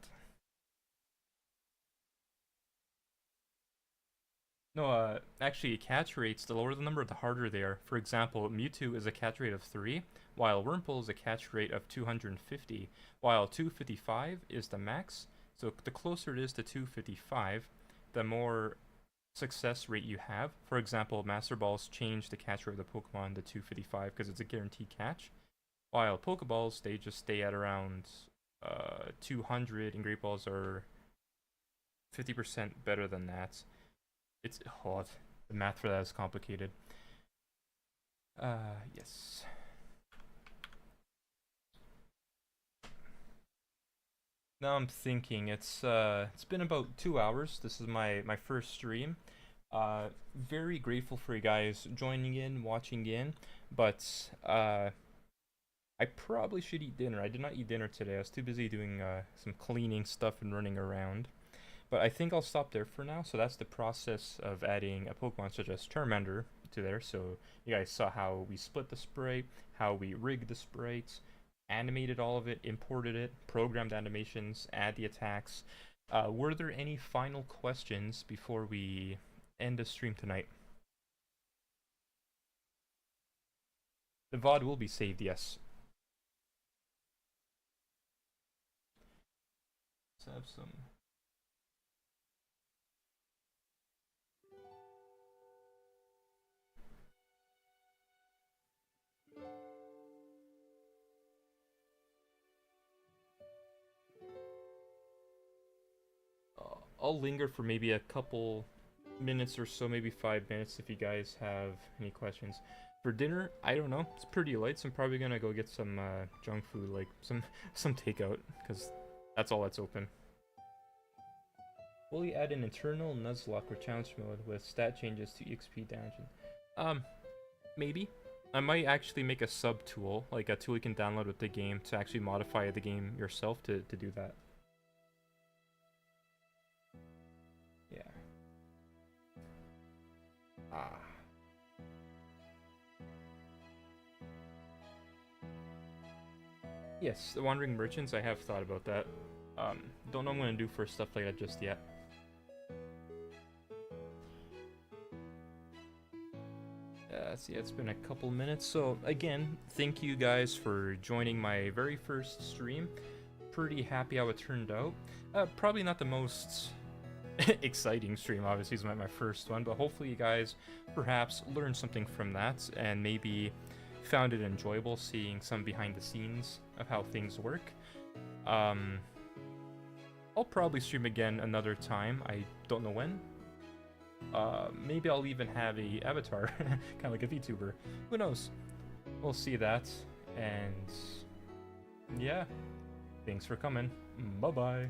No, actually, catch rates, the lower the number, the harder they are. For example, Mewtwo is a catch rate of 3, while Wurmple is a catch rate of 250, while 255 is the max. So the closer it is to 255, the more success rate you have. For example, Master Balls change the catch rate of the Pokemon to 255 because it's a guaranteed catch, while Pokeballs, they just stay at around 200, and Great Balls are 50% better than that. It's hard. The math for that is complicated. Yes. Now I'm thinking it's been about 2 hours. This is my first stream. Very grateful for you guys joining in, watching in, but I probably should eat dinner. I did not eat dinner today. I was too busy doing some cleaning stuff and running around. But I think I'll stop there for now. So that's the process of adding a Pokemon such as Charmander to there. So you guys saw how we split the sprite, how we rigged the sprites, animated all of it, imported it, programmed animations, add the attacks. Were there any final questions before we end the stream tonight? The VOD will be saved, yes. Let's have some... I'll linger for maybe a couple minutes or so, maybe 5 minutes if you guys have any questions. For dinner, I don't know. It's pretty late, so I'm probably gonna go get some junk food, like some takeout, because that's all that's open. Will you add an internal Nuzlocke or challenge mode with stat changes to EXP damage? Maybe. I might actually make a sub tool, like a tool you can download with the game to actually modify the game yourself to do that. Yeah. Ah. Yes, the Wandering Merchants, I have thought about that. Don't know what I'm gonna do for stuff like that just yet. See, it's been a couple minutes. So again, thank you guys for joining my very first stream. Pretty happy how it turned out. Probably not the most exciting stream, obviously, it's my first one, but hopefully you guys perhaps learned something from that and maybe found it enjoyable seeing some behind the scenes of how things work. I'll probably stream again another time. I don't know when. Maybe I'll even have a avatar, kind of like a VTuber. Who knows? We'll see that. And yeah, thanks for coming. Bye-bye.